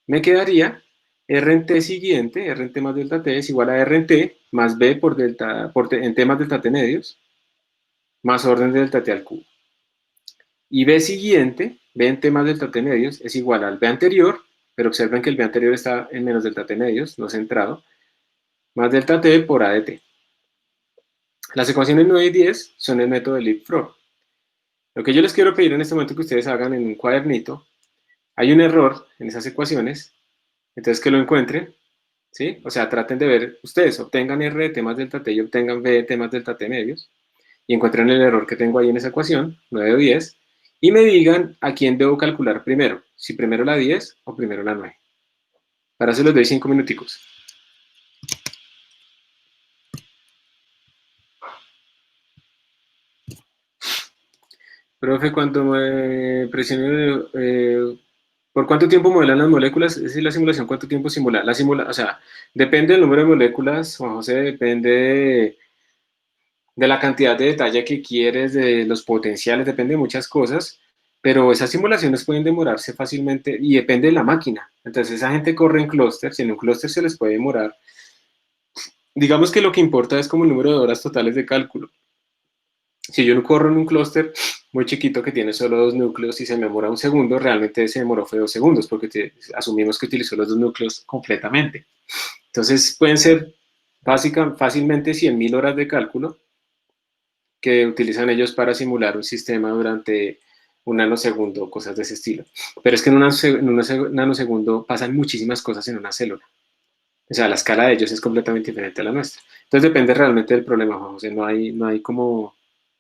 S1: me quedaría R en T siguiente, R en T más delta T es igual a R en T más B por en T más delta T medios, más orden de delta T al cubo. Y B siguiente, B en T más delta T medios, es igual al B anterior, pero observen que el B anterior está en menos delta T medios, no centrado, más delta T por A de T. Las ecuaciones 9 y 10 son el método de LeapFrog. Lo que yo les quiero pedir en este momento que ustedes hagan en un cuadernito, hay un error en esas ecuaciones, entonces que lo encuentren, ¿sí? O sea, traten de ver, ustedes obtengan R de T más delta T y obtengan B de T más delta T medios, y encuentren el error que tengo ahí en esa ecuación, 9 o 10, y me digan a quién debo calcular primero, si primero la 10 o primero la 9. Para eso les doy 5 minuticos. Profe, cuando me presione, ¿por cuánto tiempo modelan las moléculas? Es decir, la simulación, ¿cuánto tiempo simula? O sea, depende del número de moléculas, Juan José, depende de la cantidad de detalle que quieres, de los potenciales, depende de muchas cosas, pero esas simulaciones pueden demorarse fácilmente y depende de la máquina. Entonces, esa gente corre en clústeres, y en un clúster se les puede demorar. Digamos que lo que importa es como el número de horas totales de cálculo. Si yo corro en un clúster muy chiquito que tiene solo 2 núcleos y se me demora un segundo, realmente se demoró fue 2 segundos, porque asumimos que utilizó los 2 núcleos completamente. Entonces, pueden ser fácilmente 100.000 horas de cálculo que utilizan ellos para simular un sistema durante un nanosegundo o cosas de ese estilo. Pero es que en un nanosegundo pasan muchísimas cosas en una célula. O sea, la escala de ellos es completamente diferente a la nuestra. Entonces depende realmente del problema, Juan José. No hay como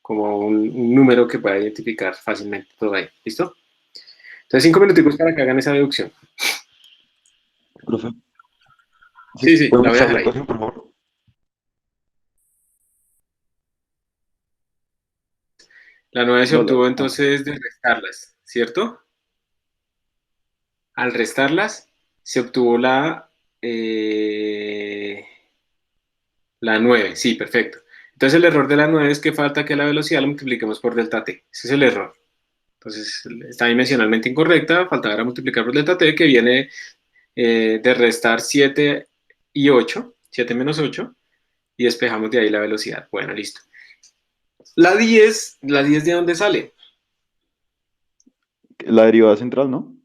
S1: un número que pueda identificar fácilmente todo ahí. ¿Listo? Entonces 5 minuticos para que hagan esa deducción.
S3: Profe.
S1: Sí, la voy a
S3: ¿Puedo
S1: dejar
S3: la
S1: ahí.
S3: ecuación, por favor?
S1: La 9 se
S3: No,
S1: obtuvo entonces de restarlas, ¿cierto? Al restarlas, se obtuvo la 9, sí, perfecto. Entonces el error de la 9 es que falta que la velocidad la multipliquemos por delta t. Ese es el error. Entonces está dimensionalmente incorrecta, faltaba multiplicar por delta t, que viene de restar 7 y 8, 7 menos 8, y despejamos de ahí la velocidad. Bueno, listo. La 10 ¿de dónde sale?
S3: La derivada central, ¿no?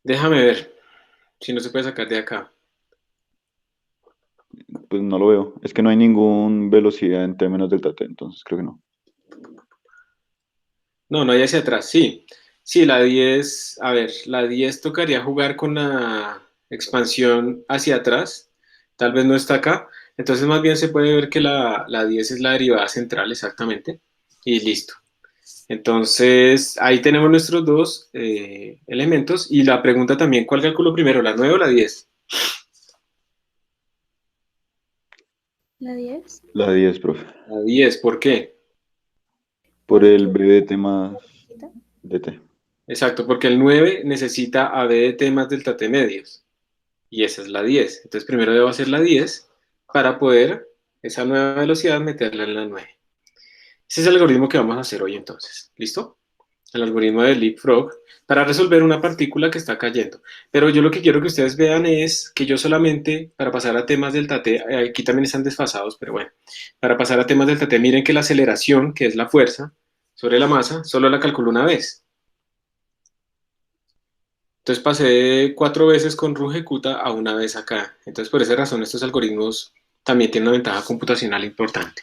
S1: Déjame ver si no se puede sacar de acá.
S3: Pues no lo veo. Es que no hay ninguna velocidad en términos delta t, entonces creo que no.
S1: No, no hay hacia atrás, sí. Sí, la 10, a ver, la 10 tocaría jugar con la expansión hacia atrás. Tal vez no está acá. Entonces más bien se puede ver que la 10 es la derivada central, exactamente. Y listo. Entonces ahí tenemos nuestros dos elementos. Y la pregunta también, ¿cuál calculo primero, la 9 o la 10?
S2: ¿La 10?
S3: La 10, profe.
S1: La 10, ¿por qué?
S3: Por el
S2: Porque
S3: BDT más DT.
S1: Exacto, porque el 9 necesita a b de t más delta t medios. Y esa es la 10. Entonces primero debo hacer la 10 para poder esa nueva velocidad meterla en la 9. Ese es el algoritmo que vamos a hacer hoy entonces. ¿Listo? el algoritmo de Leapfrog, para resolver una partícula que está cayendo. Pero yo lo que quiero que ustedes vean es que yo solamente, para pasar a temas del tate, aquí también están desfasados, pero bueno, para pasar a temas del tate, miren que la aceleración, que es la fuerza sobre la masa, solo la calculo una vez. Entonces pasé 4 veces con RUGECUTA a una vez acá. Entonces por esa razón estos algoritmos también tienen una ventaja computacional importante.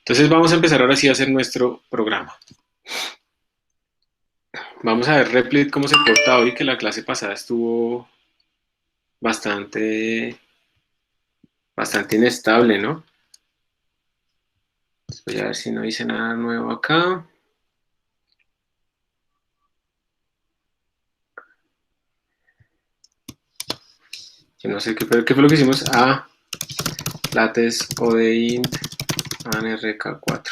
S1: Entonces vamos a empezar ahora sí a hacer nuestro programa. Vamos a ver Replit cómo se porta hoy, que la clase pasada estuvo bastante inestable, ¿no? Entonces voy a ver si no hice nada nuevo acá. Yo no sé qué fue lo que hicimos. Lates ODEINT ANRK4.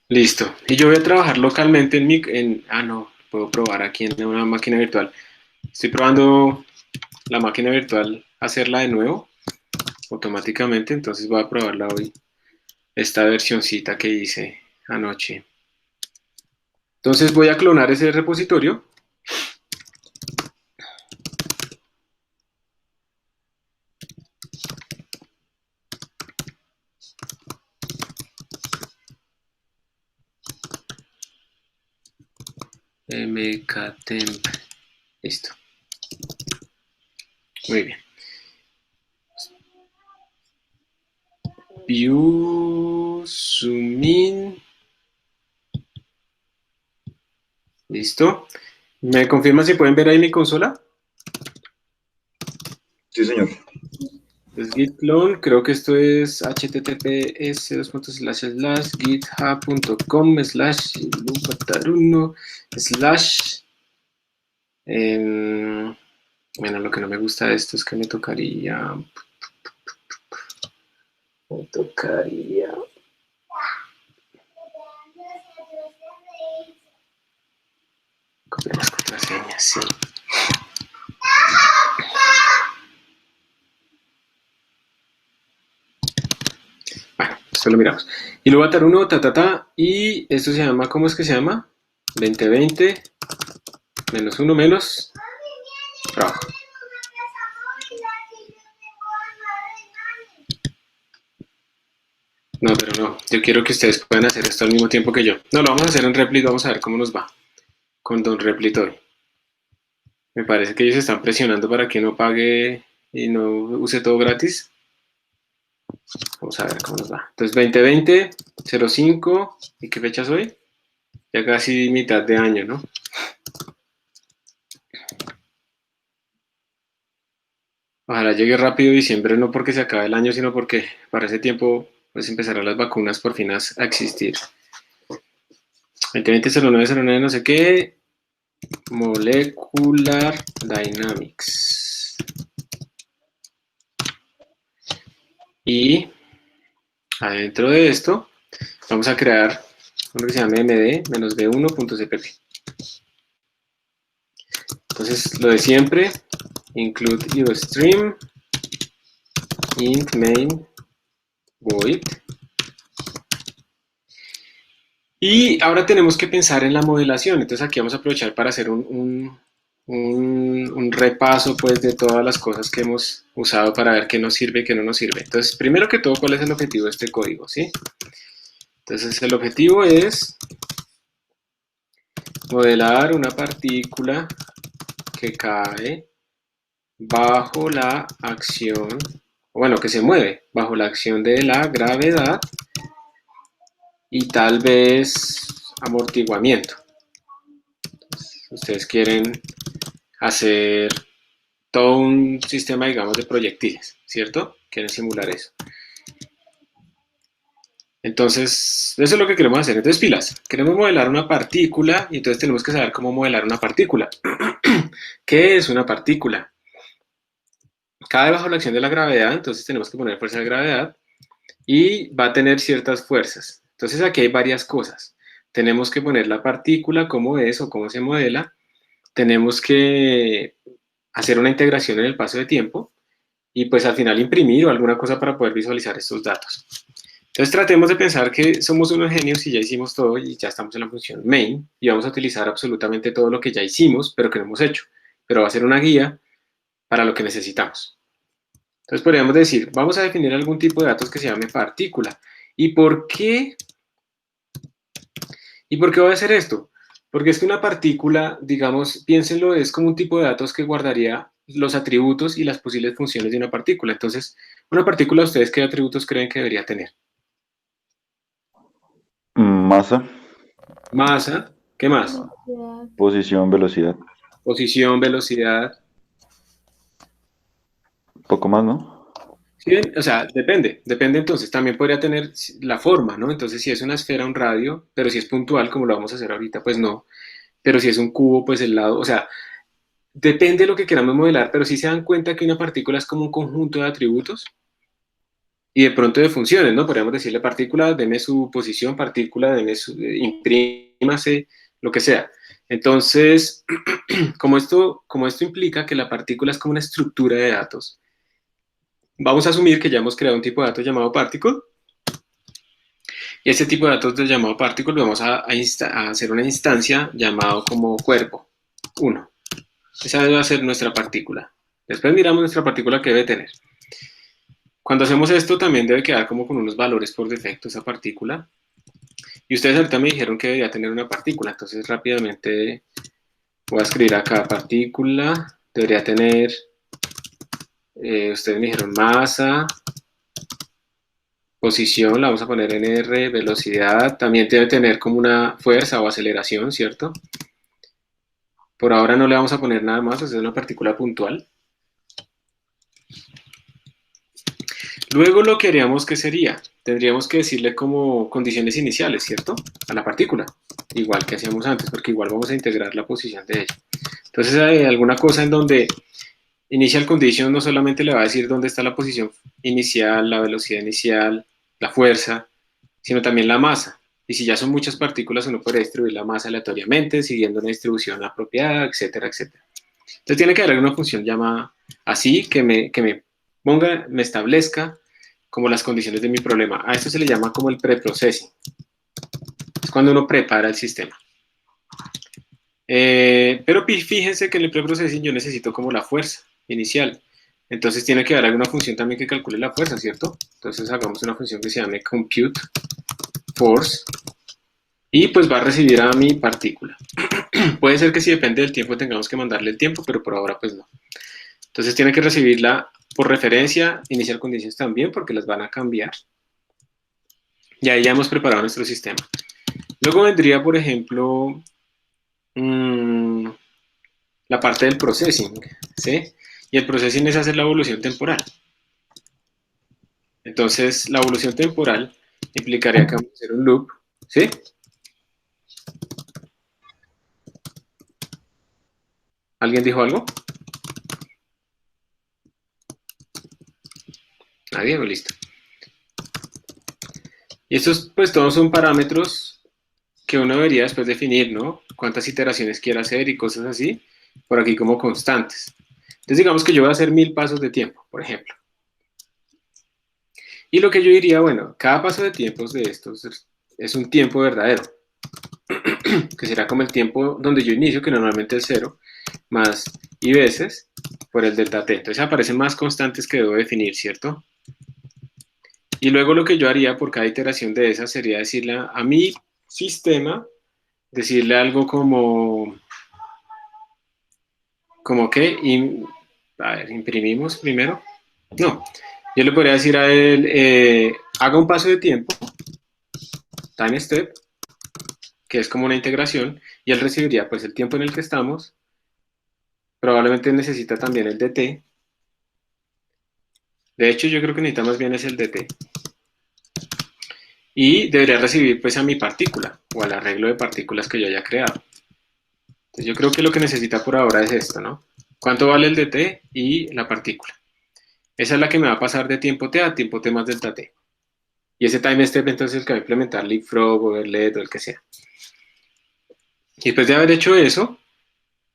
S1: Listo. Y yo voy a trabajar localmente no, puedo probar aquí en una máquina virtual. Estoy probando la máquina virtual, hacerla de nuevo, automáticamente, entonces voy a probarla hoy, esta versioncita que hice anoche. Entonces voy a clonar ese repositorio. mktemp. Listo. Muy bien. View, zoom in. Listo. ¿Me confirman si pueden ver ahí mi consola?
S3: Sí, señor.
S1: Es git clone, creo que esto es https://github.com/lupatarunno/ bueno, lo que no me gusta de esto es que me tocaría copiar las contraseñas, sí. Bueno, esto lo miramos. Y luego atar uno, y esto se llama, ¿cómo es que se llama? 2020 menos 1 menos trabajo. No, pero no, yo quiero que ustedes puedan hacer esto al mismo tiempo que yo. No, lo vamos a hacer en Replit, vamos a ver cómo nos va con Don Replit hoy. Me parece que ellos están presionando para que uno pague y no use todo gratis. Vamos a ver cómo nos va. Entonces 2020, 05, ¿y qué fecha es hoy? Ya casi mitad de año, ¿no? Ojalá llegue rápido diciembre, no porque se acabe el año, sino porque para ese tiempo pues empezarán las vacunas por fin a existir. 2020, 09, 09, no sé qué. Molecular Dynamics. Y adentro de esto vamos a crear uno que se llama md-b1.cpp. Entonces, lo de siempre, include iostream int main void. Y ahora tenemos que pensar en la modelación. Entonces aquí vamos a aprovechar para hacer un repaso pues de todas las cosas que hemos usado para ver qué nos sirve y qué no nos sirve. Entonces, primero que todo, ¿cuál es el objetivo de este código? ¿Sí? Entonces, el objetivo es modelar una partícula que cae bajo la acción, bueno, que se mueve bajo la acción de la gravedad y tal vez amortiguamiento. Entonces, ustedes quieren hacer todo un sistema, digamos, de proyectiles, ¿cierto? Quieren simular eso. Entonces, eso es lo que queremos hacer. Entonces, pilas, queremos modelar una partícula y entonces tenemos que saber cómo modelar una partícula. ¿Qué es una partícula? Cae bajo la acción de la gravedad, entonces tenemos que poner fuerza de gravedad y va a tener ciertas fuerzas. Entonces, aquí hay varias cosas. Tenemos que poner la partícula, cómo es o cómo se modela, tenemos que hacer una integración en el paso de tiempo y pues al final imprimir o alguna cosa para poder visualizar estos datos. Entonces tratemos de pensar que somos unos genios y ya hicimos todo y ya estamos en la función main y vamos a utilizar absolutamente todo lo que ya hicimos pero que no hemos hecho, pero va a ser una guía para lo que necesitamos. Entonces podríamos decir, vamos a definir algún tipo de datos que se llame partícula. ¿Y por qué? ¿Y por qué voy a hacer esto? Porque es que una partícula, digamos, piénsenlo, es como un tipo de datos que guardaría los atributos y las posibles funciones de una partícula. Entonces, una partícula, ¿ustedes qué atributos creen que debería tener?
S3: Masa,
S1: Masa, ¿qué más?
S2: Velocidad.
S3: posición, velocidad.
S1: Posición, velocidad.
S3: Poco más, ¿no?
S1: ¿Sí ven? O sea, depende entonces. También podría tener la forma, ¿no? Entonces, si es una esfera, un radio, pero si es puntual, como lo vamos a hacer ahorita, pues no. Pero si es un cubo, pues el lado, o sea, depende de lo que queramos modelar, pero si se dan cuenta que una partícula es como un conjunto de atributos y de pronto de funciones, ¿no? Podríamos decirle partícula, deme su posición, partícula, deme su, imprímase, lo que sea. Entonces, como esto implica que la partícula es como una estructura de datos, vamos a asumir que ya hemos creado un tipo de datos llamado particle, y ese tipo de datos del llamado particle lo vamos a hacer una instancia llamado como cuerpo 1. Esa debe ser nuestra partícula. Después miramos nuestra partícula que debe tener. Cuando hacemos esto también debe quedar como con unos valores por defecto esa partícula. Y ustedes ahorita me dijeron que debería tener una partícula, entonces rápidamente voy a escribir acá partícula, debería tener, ustedes me dijeron masa, posición, la vamos a poner en R, velocidad, también debe tener como una fuerza o aceleración, ¿cierto? Por ahora no le vamos a poner nada más, es una partícula puntual. Luego lo que haríamos, ¿qué sería? Tendríamos que decirle como condiciones iniciales, ¿cierto? A la partícula, igual que hacíamos antes, porque igual vamos a integrar la posición de ella. Entonces hay alguna cosa en donde initial condition no solamente le va a decir dónde está la posición inicial, la velocidad inicial, la fuerza, sino también la masa. Y si ya son muchas partículas, uno puede distribuir la masa aleatoriamente, siguiendo una distribución apropiada, etcétera, etcétera. Entonces tiene que haber alguna función llamada así, que me ponga, me establezca como las condiciones de mi problema. A esto se le llama como el preprocessing. Es cuando uno prepara el sistema. Pero fíjense que en el preprocessing yo necesito como la fuerza inicial. Entonces tiene que haber alguna función también que calcule la fuerza, ¿cierto? Entonces hagamos una función que se llame compute force y pues va a recibir a mi partícula. Puede ser que si depende del tiempo tengamos que mandarle el tiempo, pero por ahora pues no. Entonces tiene que recibirla por referencia, inicial conditions también, porque las van a cambiar. Y ahí ya hemos preparado nuestro sistema. Luego vendría, por ejemplo, la parte del processing, ¿sí? Y el processing es hacer la evolución temporal. Entonces, la evolución temporal implicaría que vamos a hacer un loop, ¿sí? ¿Alguien dijo algo? Nadie, no, listo. Y estos, pues, todos son parámetros que uno debería después definir, ¿no? Cuántas iteraciones quiere hacer y cosas así, por aquí como constantes. Entonces, digamos que yo voy a hacer 1000 pasos de tiempo, por ejemplo. Y lo que yo diría, bueno, cada paso de tiempos de estos es un tiempo verdadero, que será como el tiempo donde yo inicio, que normalmente es 0, más y veces por el delta t. Entonces aparecen más constantes que debo definir, ¿cierto? Y luego lo que yo haría por cada iteración de esas sería decirle a mi sistema, decirle algo como que, a ver, imprimimos primero. No, yo le podría decir a él, haga un paso de tiempo, time step, que es como una integración, y él recibiría pues el tiempo en el que estamos, probablemente necesita también el dt. De hecho, yo creo que necesita más bien es el dt. Y debería recibir pues a mi partícula, o al arreglo de partículas que yo haya creado. Entonces yo creo que lo que necesita por ahora es esto, ¿no? ¿Cuánto vale el dt y la partícula? Esa es la que me va a pasar de tiempo t a tiempo t más delta t. Y ese time step entonces es el que va a implementar leapfrog, overled o el que sea. Y después de haber hecho eso,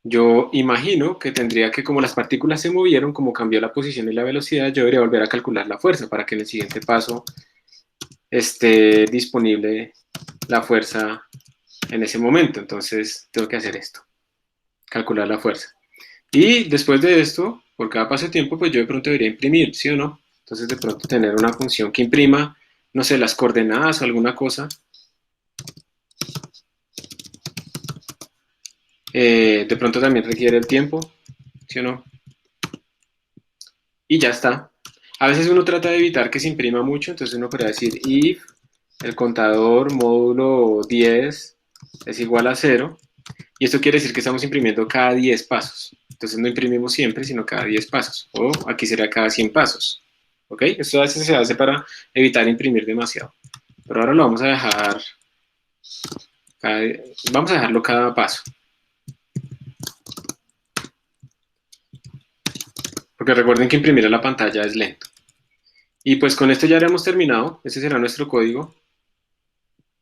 S1: yo imagino que tendría que, como las partículas se movieron, como cambió la posición y la velocidad, yo debería volver a calcular la fuerza para que en el siguiente paso esté disponible la fuerza en ese momento. Entonces tengo que hacer esto, calcular la fuerza. Y después de esto, por cada paso de tiempo, pues yo de pronto debería imprimir, ¿sí o no? Entonces de pronto tener una función que imprima, no sé, las coordenadas o alguna cosa. De pronto también requiere el tiempo, ¿sí o no? Y ya está. A veces uno trata de evitar que se imprima mucho, entonces uno podría decir if el contador módulo 10 es igual a 0, y esto quiere decir que estamos imprimiendo cada 10 pasos. Entonces no imprimimos siempre, sino cada 10 pasos, o aquí sería cada 100 pasos. ¿Ok? Esto a veces se hace para evitar imprimir demasiado. Pero ahora lo vamos a dejar, vamos a dejarlo cada paso. Porque recuerden que imprimir a la pantalla es lento. Y pues con esto ya hemos terminado. Ese será nuestro código.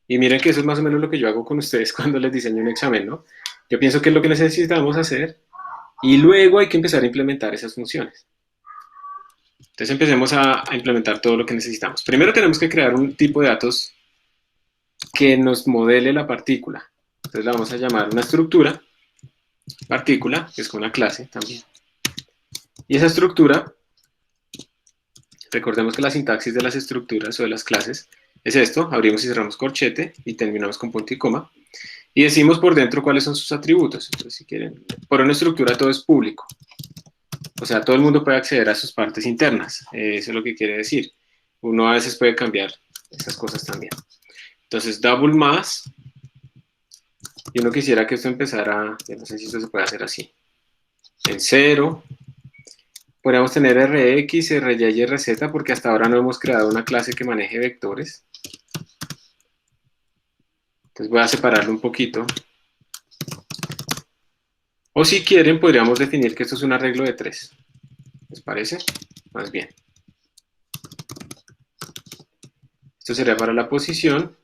S1: Y miren que eso es más o menos lo que yo hago con ustedes cuando les diseño un examen, ¿no? Yo pienso que es lo que necesitamos hacer y luego hay que empezar a implementar esas funciones. Entonces empecemos a implementar todo lo que necesitamos. Primero tenemos que crear un tipo de datos que nos modele la partícula. Entonces la vamos a llamar una estructura, partícula, que es con una clase también. Y esa estructura, recordemos que la sintaxis de las estructuras o de las clases es esto, abrimos y cerramos corchete y terminamos con punto y coma. Y decimos por dentro cuáles son sus atributos. Entonces, si quieren, por una estructura todo es público. O sea, todo el mundo puede acceder a sus partes internas. Eso es lo que quiere decir. Uno a veces puede cambiar esas cosas también. Entonces, double más. Y uno quisiera que esto empezara, yo no sé si esto se puede hacer así. En 0. Podríamos tener Rx, Ry y Rz porque hasta ahora no hemos creado una clase que maneje vectores. Entonces voy a separarlo un poquito. O si quieren, podríamos definir que esto es un arreglo de 3. ¿Les parece? Más bien. Esto sería para la posición.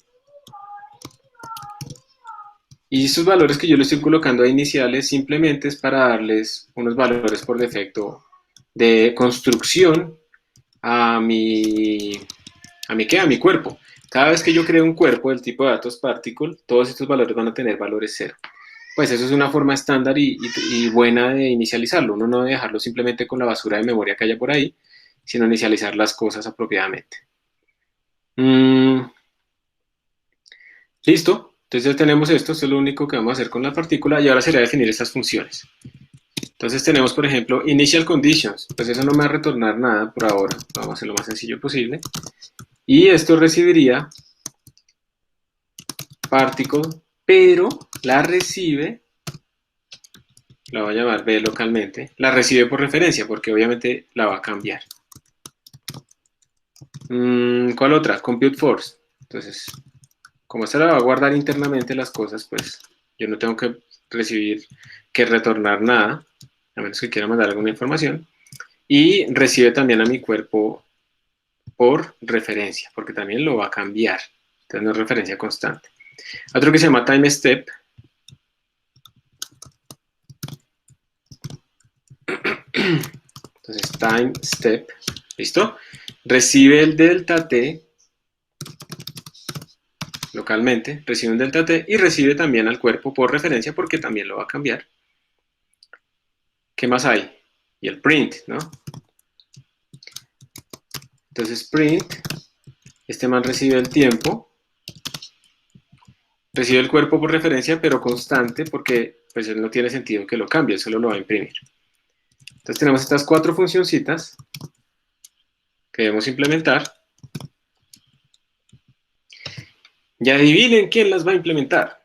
S1: Y estos valores que yo le estoy colocando a iniciales simplemente es para darles unos valores por defecto de construcción a mi cuerpo. Cada vez que yo creo un cuerpo del tipo de datos particle, todos estos valores van a tener valores 0. Pues eso es una forma estándar y buena de inicializarlo. Uno no debe dejarlo simplemente con la basura de memoria que haya por ahí, sino inicializar las cosas apropiadamente. Listo. Entonces ya tenemos esto es lo único que vamos a hacer con la partícula y ahora será definir estas funciones. Entonces tenemos, por ejemplo, initial conditions. Pues eso no me va a retornar nada por ahora. Vamos a hacer lo más sencillo posible. Y esto recibiría particle, pero la recibe, la voy a llamar B localmente, la recibe por referencia porque obviamente la va a cambiar. ¿Cuál otra? Compute force. Entonces, como esta la va a guardar internamente las cosas, pues yo no tengo que retornar nada, a menos que quiera mandar alguna información. Y recibe también a mi cuerpo por referencia, porque también lo va a cambiar. Entonces no es referencia constante. Otro que se llama time step. Entonces time step, ¿listo? Recibe el delta t localmente, recibe un delta t y recibe también al cuerpo por referencia porque también lo va a cambiar. ¿Qué más hay? Y el print, ¿no? Entonces print, este man recibe el tiempo, recibe el cuerpo por referencia, pero constante porque pues no tiene sentido que lo cambie, solo lo va a imprimir. Entonces tenemos estas 4 funcioncitas que debemos implementar. Y adivinen quién las va a implementar.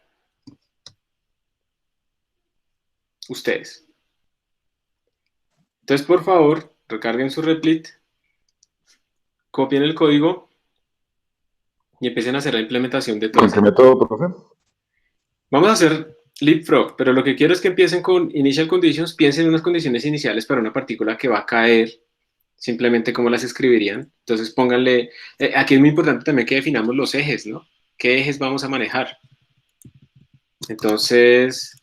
S1: Ustedes. Entonces, por favor, recarguen su replit, copien el código y empiecen a hacer la implementación de todo.
S5: ¿En qué método, profe?
S1: Vamos a hacer leapfrog, pero lo que quiero es que empiecen con initial conditions, piensen en unas condiciones iniciales para una partícula que va a caer, simplemente cómo las escribirían. Entonces pónganle, aquí es muy importante también que definamos los ejes, ¿no? ¿Qué ejes vamos a manejar? Entonces,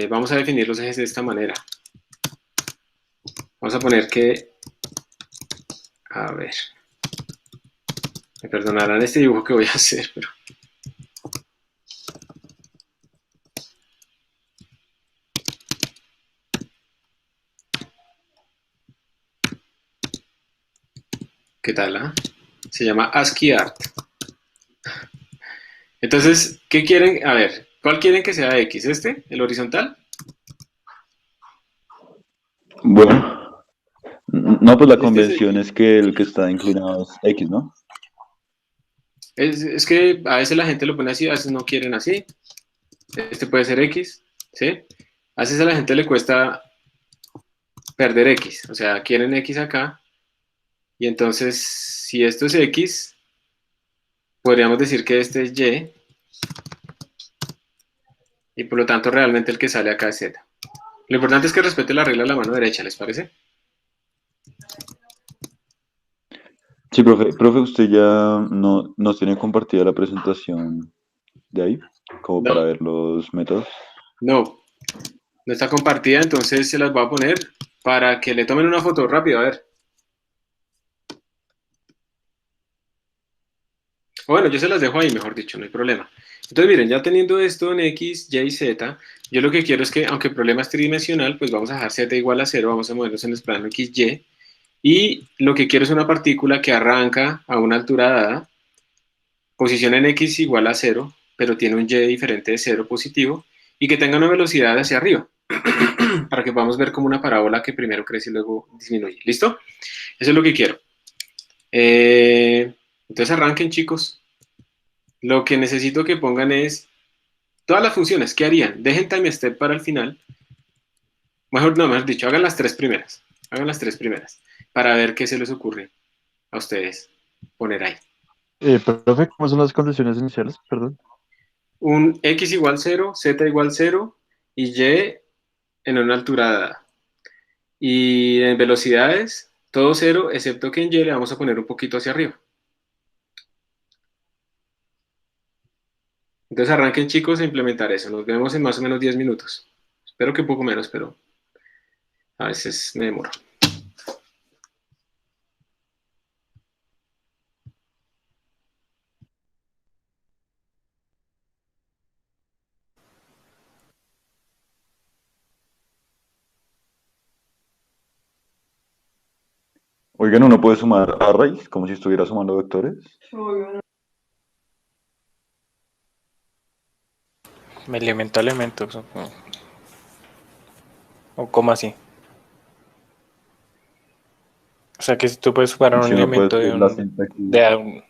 S1: vamos a definir los ejes de esta manera. Vamos a poner que, a ver, me perdonarán este dibujo que voy a hacer, pero... ¿Qué tal? Se llama ASCII Art. Entonces, ¿qué quieren? A ver, ¿cuál quieren que sea X? ¿Este? ¿El horizontal?
S3: Bueno, no, pues la
S1: Este es
S3: convención es que el que está inclinado es X, ¿no?
S1: Es que a veces la gente lo pone así, a veces no quieren así. Este puede ser X, ¿sí? A veces a la gente le cuesta perder X, o sea, quieren X acá, y entonces, si esto es X, podríamos decir que este es y por lo tanto realmente el que sale acá es Z. Lo importante es que respete la regla de la mano derecha, ¿les parece?
S3: Sí, profe, usted ya no nos tiene compartida la presentación de ahí, como para
S1: No,
S3: ver los métodos.
S1: no está compartida, entonces se las voy a poner para que le tomen una foto rápido, a ver. Bueno, yo se las dejo ahí, mejor dicho, no hay problema. Entonces, miren, ya teniendo esto en X, Y y Z, yo lo que quiero es que, aunque el problema es tridimensional, pues vamos a dejar Z igual a 0, vamos a movernos en el plano X, Y, y lo que quiero es una partícula que arranca a una altura dada, posición en X igual a 0, pero tiene un Y diferente de 0 positivo, y que tenga una velocidad hacia arriba, para que podamos ver como una parábola que primero crece y luego disminuye. ¿Listo? Eso es lo que quiero. Entonces arranquen, chicos. Lo que necesito que pongan es todas las funciones. ¿Qué harían? Dejen time step para el final. Mejor dicho, hagan las tres primeras. Hagan las tres primeras para ver qué se les ocurre a ustedes poner ahí.
S5: Profe, ¿cómo son las condiciones iniciales? Perdón.
S1: Un X igual 0, Z igual 0 y Y en una altura dada. Y en velocidades, todo 0, excepto que en Y le vamos a poner un poquito hacia arriba. Entonces arranquen, chicos, a implementar eso. Nos vemos en más o menos 10 minutos. Espero que un poco menos, pero a veces me demoro.
S3: Oigan, ¿uno puede sumar arrays como si estuviera sumando vectores?
S6: Elemento a elemento. O como así. O sea que si tú puedes sumar un
S3: Si uno puede
S6: elemento de
S3: escribir la
S6: un,
S3: sintaxis.
S6: de un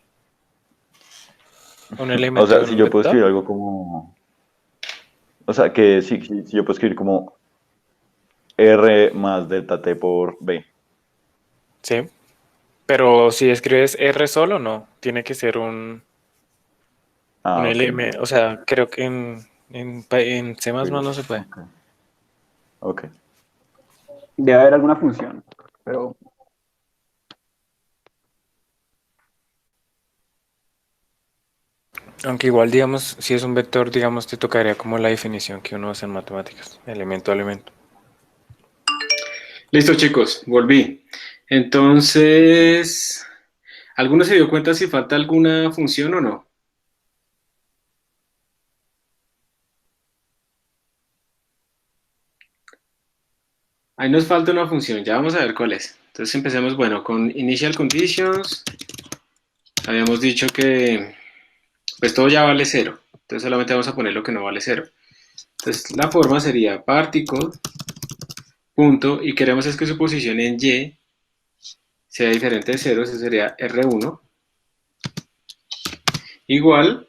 S3: O
S6: elemento
S3: sea,
S6: de
S3: si
S6: un
S3: yo puedo
S6: vector.
S3: escribir algo como... O sea, que si yo puedo escribir como R más delta T por B.
S6: Sí. Pero si escribes R solo, no. Tiene que ser un
S3: Ah, ok.
S6: elemento. O sea, creo que en C++ no se puede.
S3: Ok. Ok.
S7: Debe haber alguna función, pero
S6: Aunque igual, digamos, si es un vector, digamos, te tocaría como la definición que uno hace en matemáticas. Elemento a elemento.
S1: Listo, chicos, volví. Entonces, ¿alguno se dio cuenta si falta alguna función o no? Ahí nos falta una función, ya vamos a ver cuál es. Entonces empecemos, bueno, con initial conditions. Habíamos dicho que pues todo ya vale 0. Entonces solamente vamos a poner lo que no vale 0. Entonces la forma sería particle, punto, y queremos es que su posición en Y sea diferente de 0, eso sería R1. Igual,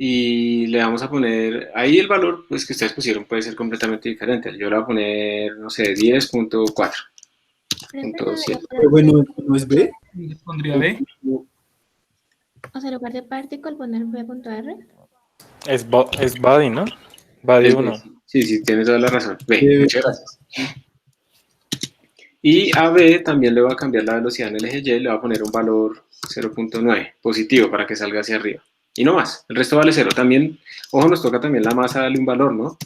S1: y le vamos a poner, ahí el valor pues, que ustedes pusieron puede ser completamente diferente. Yo le voy a poner, no sé, 10.4. Punto 7.
S8: Bueno, ¿no es B?
S4: Le pondría B.
S2: O sea, en lugar de particle, poner b.r.
S6: Es body, ¿no? Body 1.
S1: Sí, tienes toda la razón. B,
S8: B.
S1: muchas gracias. Y a B también le voy a cambiar la velocidad en el eje Y, le voy a poner un valor 0.9, positivo, para que salga hacia arriba. Y no más, el resto vale 0. También, ojo, nos toca también la masa darle un valor, ¿no?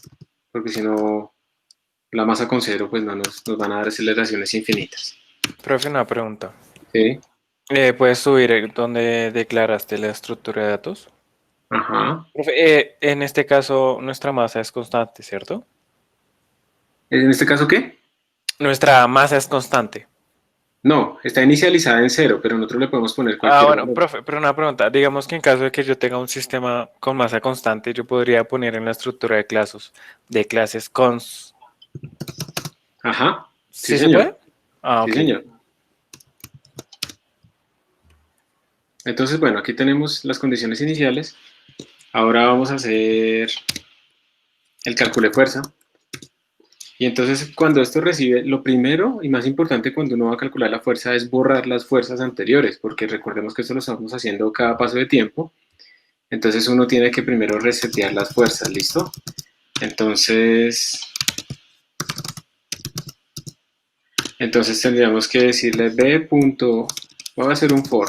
S1: porque si no, la masa con cero, pues no nos van a dar aceleraciones infinitas.
S6: Profe, una pregunta.
S1: ¿Sí?
S6: ¿Puedes subir donde declaraste la estructura de datos?
S1: Ajá.
S6: Profe, en este caso, nuestra masa es constante, ¿cierto?
S1: ¿En este caso qué?
S6: Nuestra masa es constante.
S1: No, está inicializada en cero, pero nosotros le podemos poner
S6: Ah,
S1: cualquier
S6: bueno,
S1: valor.
S6: profe, pero una pregunta. Digamos que en caso de que yo tenga un sistema con masa constante, yo podría poner en la estructura de clases cons.
S1: Ajá. Sí,
S6: ¿Sí se
S1: señor.
S6: puede? Ah,
S1: Sí,
S6: ok.
S1: señor. Entonces, bueno, aquí tenemos las condiciones iniciales. Ahora vamos a hacer el cálculo de fuerza. Y entonces, cuando esto recibe, lo primero y más importante cuando uno va a calcular la fuerza es borrar las fuerzas anteriores, porque recordemos que esto lo estamos haciendo cada paso de tiempo. Entonces, uno tiene que primero resetear las fuerzas, ¿listo? Entonces tendríamos que decirle b punto, voy a hacer un for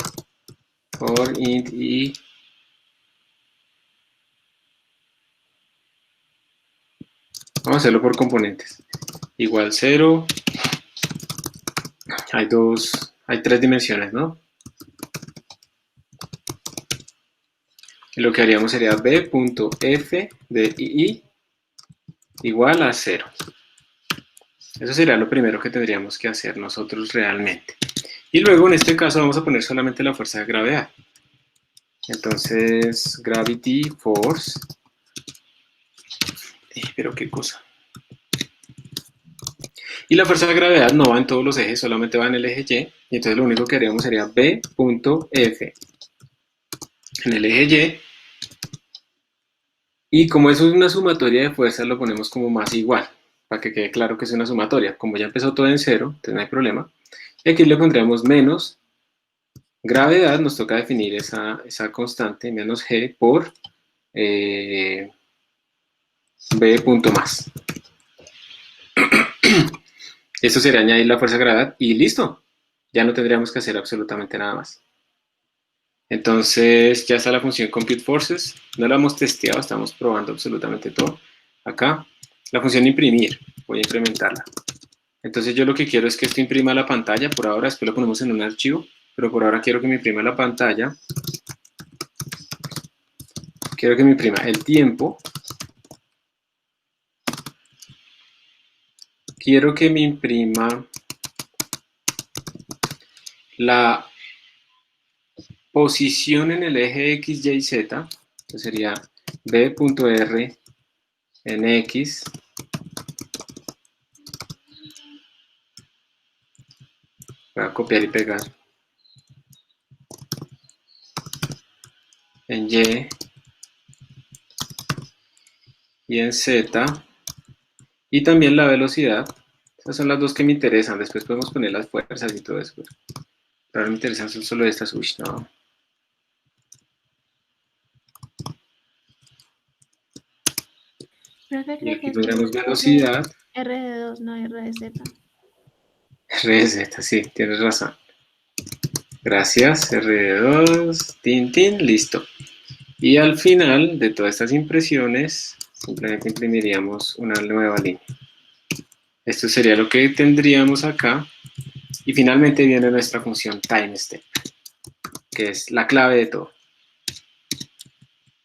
S1: int i, vamos a hacerlo por componentes, igual 0, hay tres dimensiones, ¿no? Y lo que haríamos sería b.f de i igual a 0. Eso sería lo primero que tendríamos que hacer nosotros realmente. Y luego en este caso vamos a poner solamente la fuerza de gravedad. Entonces, gravity force. Pero qué cosa. Y la fuerza de gravedad no va en todos los ejes, solamente va en el eje Y. Y entonces lo único que haríamos sería b.f en el eje Y. Y como eso es una sumatoria de fuerzas, lo ponemos como más igual, para que quede claro que es una sumatoria. Como ya empezó todo en cero, entonces no hay problema. Y aquí le pondríamos menos gravedad, nos toca definir esa constante, menos g por b punto más. Esto sería añadir la fuerza de gravedad y listo. Ya no tendríamos que hacer absolutamente nada más. Entonces ya está la función compute forces. No la hemos testeado, estamos probando absolutamente todo. Acá, la función imprimir, voy a implementarla. Entonces yo lo que quiero es que esto imprima la pantalla por ahora, después lo ponemos en un archivo, pero por ahora quiero que me imprima la pantalla. Quiero que me imprima el tiempo. Quiero que me imprima la posición en el eje X, Y, Z. Entonces sería b.r en X. Voy a copiar y pegar. En y en Z. Y también la velocidad. Esas son las dos que me interesan. Después podemos poner las fuerzas y todo eso. Pero ahora me interesan son solo estas. Uy, no.
S2: Profe,
S1: Y
S2: creo que
S1: aquí
S2: es que
S1: tendremos
S2: es
S1: velocidad.
S2: R de 2, no R de Z.
S1: R de Z, sí, tienes razón. Gracias, R2, tin, tin, listo. Y al final de todas estas impresiones, simplemente imprimiríamos una nueva línea. Esto sería lo que tendríamos acá. Y finalmente viene nuestra función timestep, que es la clave de todo.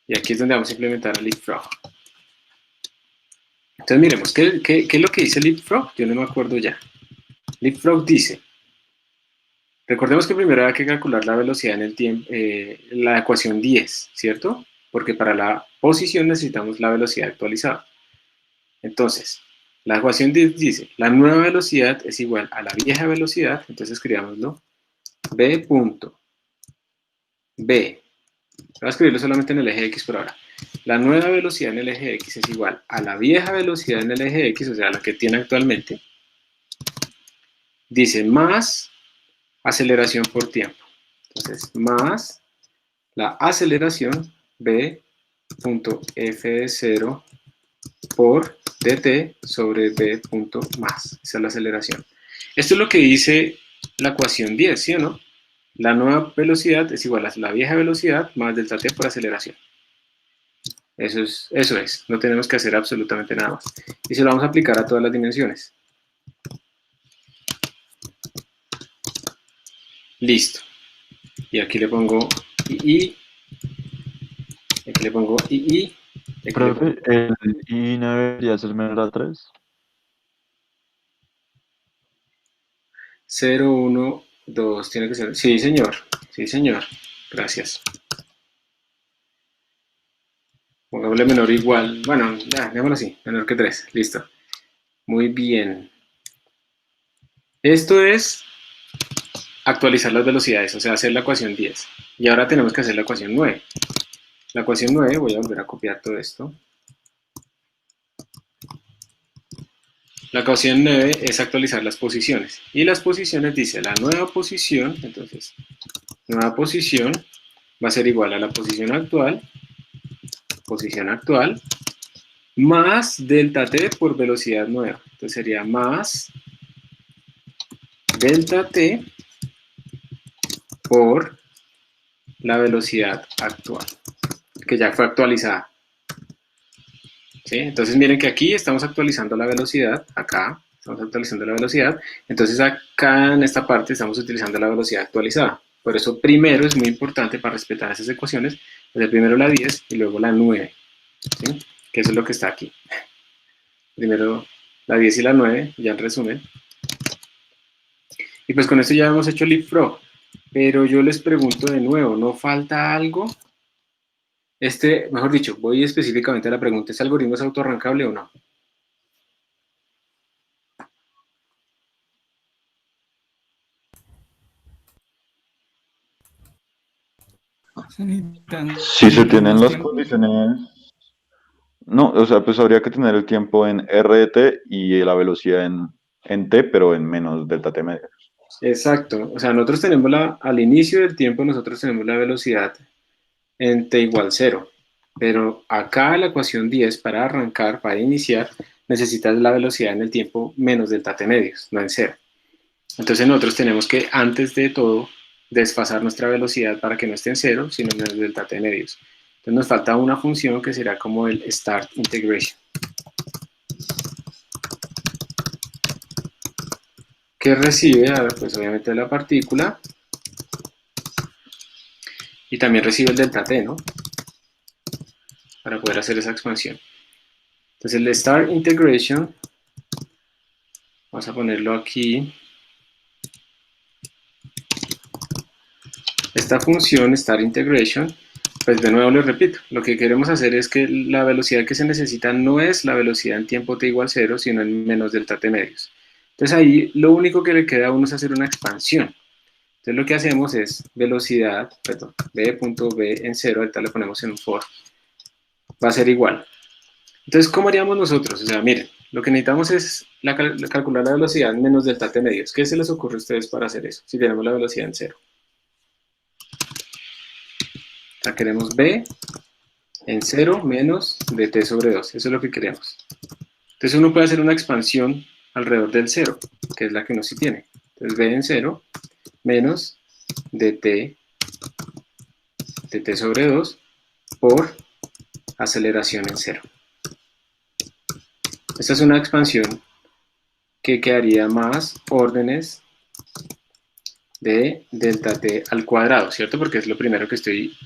S1: Y aquí es donde vamos a implementar el leapfrog. Entonces miremos, ¿qué es lo que dice leapfrog? Yo no me acuerdo ya. Leapfrog dice, recordemos que primero hay que calcular la velocidad en el tiempo, la ecuación 10, ¿cierto? Porque para la posición necesitamos la velocidad actualizada. Entonces, la ecuación 10 dice, la nueva velocidad es igual a la vieja velocidad, entonces escribámoslo, b punto, b, voy a escribirlo solamente en el eje X por ahora. La nueva velocidad en el eje X es igual a la vieja velocidad en el eje X, o sea, la que tiene actualmente, dice más aceleración por tiempo. Entonces, más la aceleración b punto f de 0 por dt sobre b punto más. Esa es la aceleración. Esto es lo que dice la ecuación 10, ¿sí o no? La nueva velocidad es igual a la vieja velocidad más delta t por aceleración. Eso es, no tenemos que hacer absolutamente nada más. Y se lo vamos a aplicar a todas las dimensiones. Listo. Y aquí le pongo II, aquí le pongo II, aquí le pongo
S5: Profe, el I no debería ser menor a 3.
S1: 0, 1, 2, tiene que ser, sí señor, gracias. Pongámosle menor o igual, bueno, ya, démoslo así, menor que 3, listo. Muy bien. Esto es actualizar las velocidades, o sea, hacer la ecuación 10. Y ahora tenemos que hacer la ecuación 9. La ecuación 9, voy a volver a copiar todo esto. La ecuación 9 es actualizar las posiciones. Y las posiciones dice la nueva posición, entonces, nueva posición va a ser igual a la posición actual, más delta t por velocidad nueva. Entonces sería más delta t por la velocidad actual, que ya fue actualizada. ¿Sí? Entonces miren que aquí estamos actualizando la velocidad, acá estamos actualizando la velocidad, entonces acá en esta parte estamos utilizando la velocidad actualizada. Por eso primero es muy importante para respetar esas ecuaciones, hacer primero la 10 y luego la 9, ¿sí? Que eso es lo que está aquí. Primero la 10 y la 9, ya en resumen. Y pues con esto ya hemos hecho leapfrog, pero yo les pregunto de nuevo, ¿no falta algo? Mejor dicho, voy específicamente a la pregunta, ¿este algoritmo es autoarrancable o no?
S3: Si se tienen las
S4: tiempos.
S3: condiciones... No, o sea, pues habría que tener el tiempo en RT y la velocidad en T, pero en menos delta T medio.
S1: Exacto, o sea, nosotros tenemos al inicio del tiempo, nosotros tenemos la velocidad en t igual 0, pero acá la ecuación 10 para arrancar, para iniciar, necesitas la velocidad en el tiempo menos delta t medios, no en 0. Entonces nosotros tenemos que, antes de todo, desfasar nuestra velocidad para que no esté en 0, sino menos delta t medios. Entonces nos falta una función que será como el start integration, que recibe, pues obviamente la partícula, y también recibe el delta t, ¿no? Para poder hacer esa expansión. Entonces el start integration, vamos a ponerlo aquí. Esta función start integration, pues de nuevo les repito, lo que queremos hacer es que la velocidad que se necesita no es la velocidad en tiempo t igual 0, sino en menos delta t medios. Entonces ahí lo único que le queda a uno es hacer una expansión. Entonces lo que hacemos es velocidad, perdón, b.b en 0, ahorita le ponemos en un for, va a ser igual. Entonces, ¿cómo haríamos nosotros? O sea, miren, lo que necesitamos es calcular la velocidad en menos delta t medios. ¿Qué se les ocurre a ustedes para hacer eso? Si tenemos la velocidad en 0. O sea, queremos b en 0 menos dt sobre 2. Eso es lo que queremos. Entonces uno puede hacer una expansión alrededor del 0, que es la que uno sí tiene. Entonces b en 0 menos dt sobre 2 por aceleración en 0. Esta es una expansión que quedaría más órdenes de delta t al cuadrado, ¿cierto? Porque es lo primero que estoy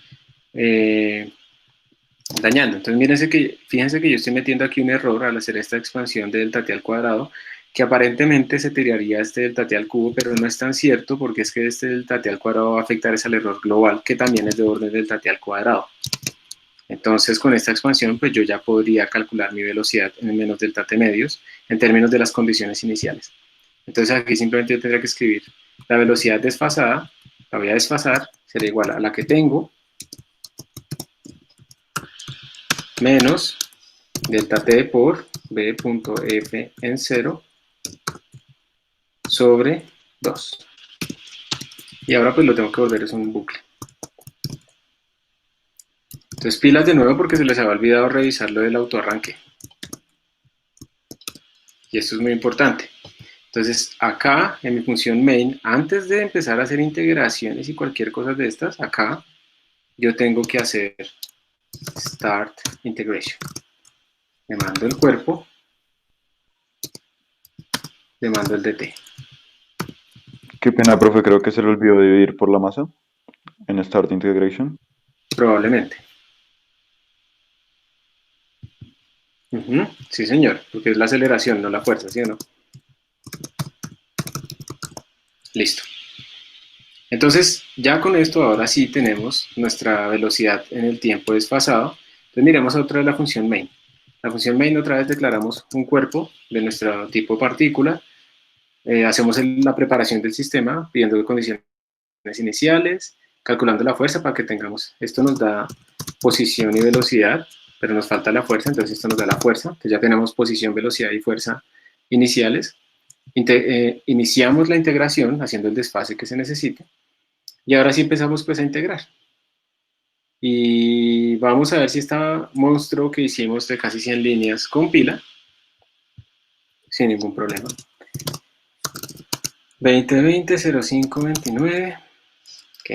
S1: dañando. Entonces fíjense que yo estoy metiendo aquí un error al hacer esta expansión de delta t al cuadrado, que aparentemente se tiraría este delta t al cubo, pero no es tan cierto porque es que este delta t al cuadrado va a afectar al error global, que también es de orden delta t al cuadrado. Entonces con esta expansión pues yo ya podría calcular mi velocidad en menos delta t medios en términos de las condiciones iniciales. Entonces aquí simplemente yo tendría que escribir la velocidad desfasada, la voy a desfasar, será igual a la que tengo, menos delta t por b.f en 0 sobre 2. Y ahora pues lo tengo que volver, es un bucle. Entonces pilas de nuevo porque se les había olvidado revisar lo del autoarranque. Y esto es muy importante. Entonces acá en mi función main, antes de empezar a hacer integraciones y cualquier cosa de estas, acá yo tengo que hacer Start Integration. Le mando el cuerpo, le mando el DT.
S3: Qué pena, profe, creo que se le olvidó dividir por la masa en Start Integration.
S1: Probablemente. Sí, señor, porque es la aceleración, no la fuerza, ¿sí o no? Listo. Entonces, ya con esto, ahora sí tenemos nuestra velocidad en el tiempo desfasado. Entonces, miremos otra vez la función main. La función main, otra vez declaramos un cuerpo de nuestro tipo partícula. Hacemos la preparación del sistema, pidiendo condiciones iniciales, calculando la fuerza para que tengamos. Esto nos da posición y velocidad, pero nos falta la fuerza, entonces esto nos da la fuerza. Entonces ya tenemos posición, velocidad y fuerza iniciales. Iniciamos la integración haciendo el desfase que se necesite. Y ahora sí empezamos pues a integrar. Y vamos a ver si este monstruo que hicimos de casi 100 líneas compila sin ningún problema. 2020-05-29. Ok.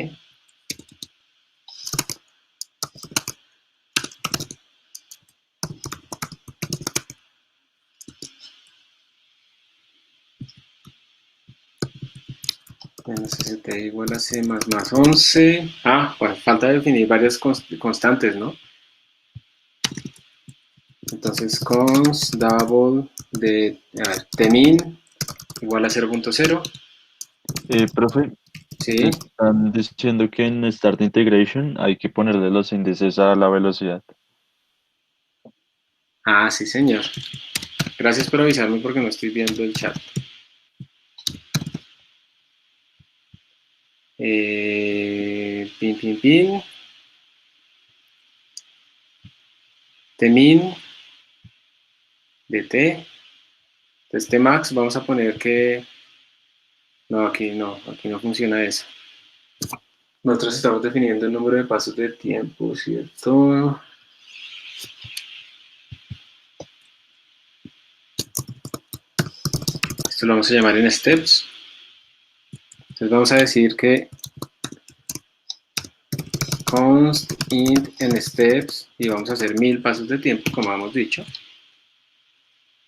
S1: Menos st igual a c más 11. Pues falta definir varias constantes, ¿no? Entonces, const double de tmin igual a 0.0.
S5: Profe,
S1: Sí.
S5: están diciendo que en Start Integration hay que ponerle los índices a la velocidad.
S1: Sí, señor. Gracias por avisarme porque no estoy viendo el chat. Pin. Tmin dt. Entonces, tmax, vamos a poner que... No, aquí no funciona eso. Nosotros estamos definiendo el número de pasos de tiempo, ¿cierto? Esto lo vamos a llamar en steps. Entonces vamos a decir que const int en steps y vamos a hacer 1000 pasos de tiempo, como hemos dicho.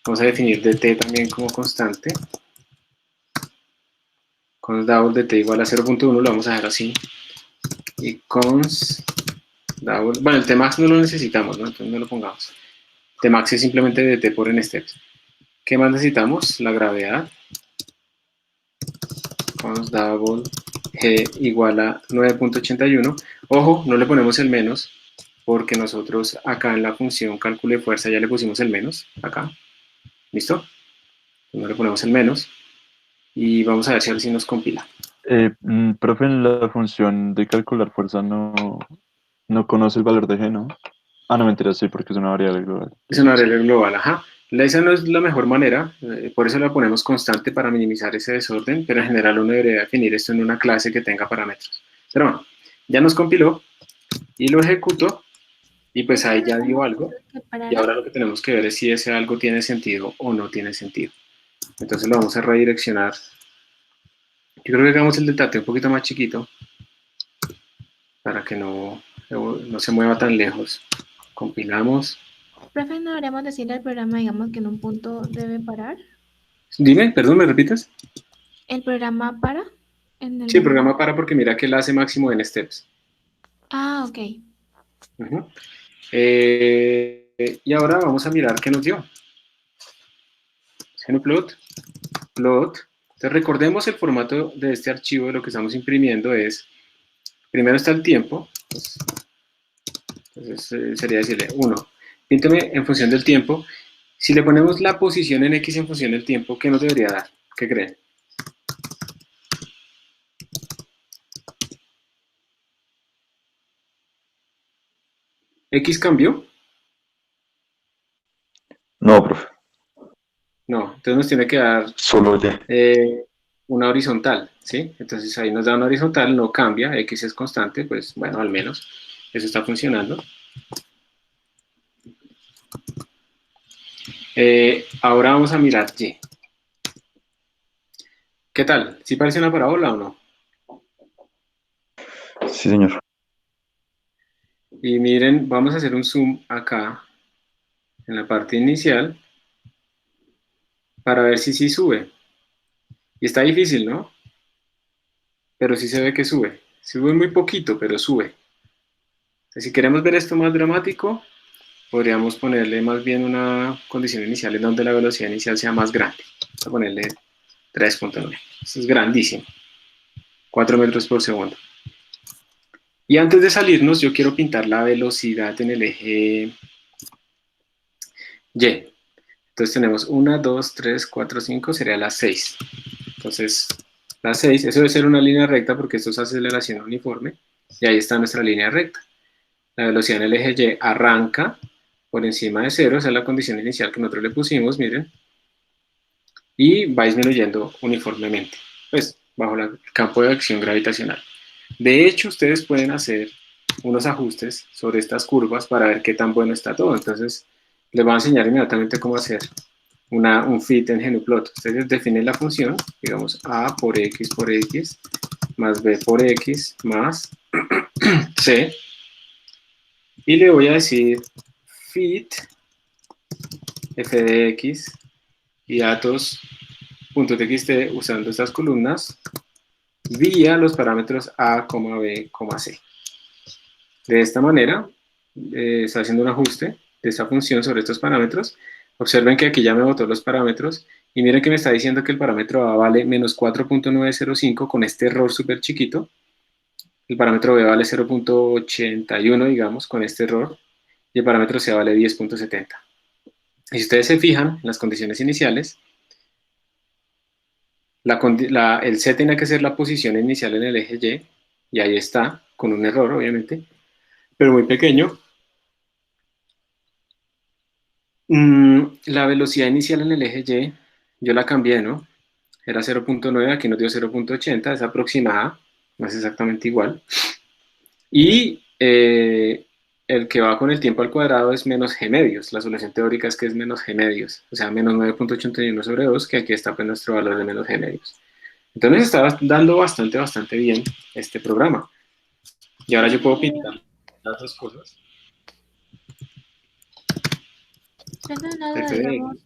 S1: Vamos a definir dt también como constante. Const double dt igual a 0.1, lo vamos a dejar así. Y const double, bueno, el tmax no lo necesitamos, ¿no? Entonces no lo pongamos. Tmax es simplemente dt por en steps. ¿Qué más necesitamos? La gravedad. Const double g igual a 9.81. Ojo, no le ponemos el menos, porque nosotros acá en la función cálculo de fuerza ya le pusimos el menos, acá. ¿Listo? No le ponemos el menos. Y vamos a ver si ahora sí nos compila.
S5: Profe, en la función de calcular fuerza no conoce el valor de G, ¿no? No, mentira, sí, porque es una variable global.
S1: Es una variable global, ajá. Esa no es la mejor manera, por eso la ponemos constante para minimizar ese desorden, pero en general uno debería definir esto en una clase que tenga parámetros. Pero bueno, ya nos compiló y lo ejecutó y pues ahí ya dio algo. Y ahora lo que tenemos que ver es si ese algo tiene sentido o no tiene sentido. Entonces lo vamos a redireccionar. Yo creo que hagamos el deltate un poquito más chiquito para que no se mueva tan lejos. Compilamos.
S2: Profe, ¿no deberíamos decirle al programa, digamos, que en un punto debe parar?
S1: Dime, perdón, ¿me repites?
S2: ¿El programa para?
S1: Sí, el programa para porque mira que él hace máximo en steps.
S2: Ok.
S1: Y ahora vamos a mirar qué nos dio. Genoplot, plot. Entonces recordemos el formato de este archivo, de lo que estamos imprimiendo es, primero está el tiempo, entonces sería decirle 1, pínteme en función del tiempo. Si le ponemos la posición en X en función del tiempo, ¿qué nos debería dar? ¿Qué creen? ¿X cambió?
S3: No, profe.
S1: No, entonces nos tiene que dar
S3: Solo Y.
S1: una horizontal, ¿sí? Entonces ahí nos da una horizontal, no cambia, X es constante, pues bueno, al menos eso está funcionando. Ahora vamos a mirar Y. ¿Qué tal? ¿Sí parece una parábola o no?
S3: Sí, señor.
S1: Y miren, vamos a hacer un zoom acá, en la parte inicial, para ver si sí sube. Y está difícil, ¿no? Pero sí se ve que sube. Sube muy poquito, pero sube. Entonces, si queremos ver esto más dramático, podríamos ponerle más bien una condición inicial en donde la velocidad inicial sea más grande. Vamos a ponerle 3.9. Eso es grandísimo. 4 metros por segundo. Y antes de salirnos, yo quiero pintar la velocidad en el eje Y. Entonces tenemos 1, 2, 3, 4, 5, sería la 6. Entonces, la 6, eso debe ser una línea recta porque esto es aceleración uniforme. Y ahí está nuestra línea recta. La velocidad en el eje Y arranca por encima de 0, esa es la condición inicial que nosotros le pusimos, miren. Y va disminuyendo uniformemente, pues bajo el campo de acción gravitacional. De hecho, ustedes pueden hacer unos ajustes sobre estas curvas para ver qué tan bueno está todo. Entonces, les voy a enseñar inmediatamente cómo hacer un fit en GnuPlot. Ustedes definen la función, digamos A por X más B por X más C. Y le voy a decir fit f de x y datos.txt usando estas columnas vía los parámetros a, b, c. De esta manera, está haciendo un ajuste de esta función sobre estos parámetros. Observen que aquí ya me botó los parámetros y miren que me está diciendo que el parámetro a vale menos 4.905 con este error súper chiquito. El parámetro b vale 0.81, digamos, con este error, y el parámetro c vale 10.70. Y si ustedes se fijan en las condiciones iniciales, el C tiene que ser la posición inicial en el eje Y, y ahí está, con un error obviamente, pero muy pequeño. La velocidad inicial en el eje Y, yo la cambié, ¿no? Era 0.9, aquí nos dio 0.80, es aproximada, no es exactamente igual. Y el que va con el tiempo al cuadrado es menos g medios. La solución teórica es que es menos g medios, o sea, menos 9.81 sobre 2, que aquí está pues nuestro valor de menos g medios. Entonces está dando bastante bien este programa. Y ahora yo puedo pintar las dos cosas.
S2: Tengo una duda, digamos,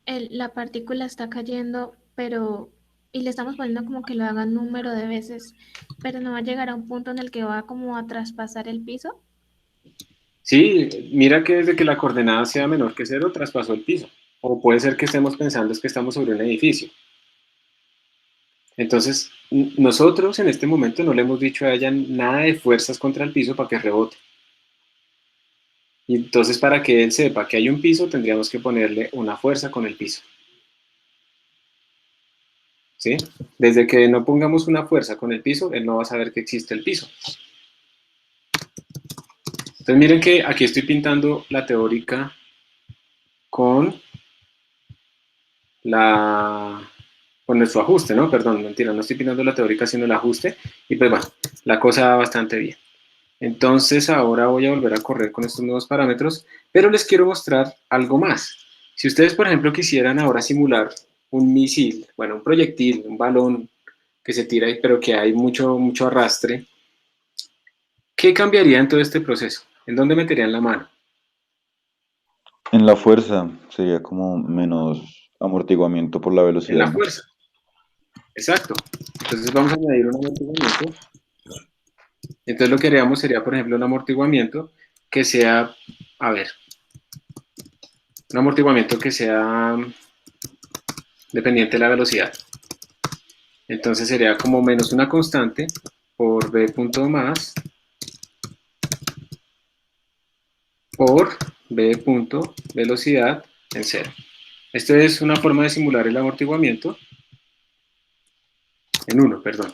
S2: la partícula está cayendo, pero, y le estamos poniendo como que lo haga número de veces, pero no va a llegar a un punto en el que va como a traspasar el piso.
S1: Sí, mira que desde que la coordenada sea menor que 0, traspasó el piso. O puede ser que estemos pensando es que estamos sobre un edificio. Entonces, nosotros en este momento no le hemos dicho a ella nada de fuerzas contra el piso para que rebote. Y entonces, para que él sepa que hay un piso, tendríamos que ponerle una fuerza con el piso. ¿Sí? Desde que no pongamos una fuerza con el piso, él no va a saber que existe el piso. Entonces miren que aquí estoy pintando la teórica con nuestro ajuste, ¿no? Perdón, mentira, no estoy pintando la teórica sino el ajuste. Y pues bueno, la cosa va bastante bien. Entonces ahora voy a volver a correr con estos nuevos parámetros, pero les quiero mostrar algo más. Si ustedes, por ejemplo, quisieran ahora simular un misil, bueno, un proyectil, un balón que se tira, pero que hay mucho arrastre, ¿qué cambiaría en todo este proceso? ¿En dónde meterían la mano?
S3: En la fuerza sería como menos amortiguamiento por la
S1: En
S3: velocidad.
S1: la fuerza. Exacto. Entonces vamos a añadir un amortiguamiento. Entonces lo que haríamos sería, por ejemplo, un amortiguamiento que sea, a ver, un amortiguamiento que sea dependiente de la velocidad. Entonces sería como menos una constante por b punto más por b punto velocidad en 0. Esto es una forma de simular el amortiguamiento en 1, perdón.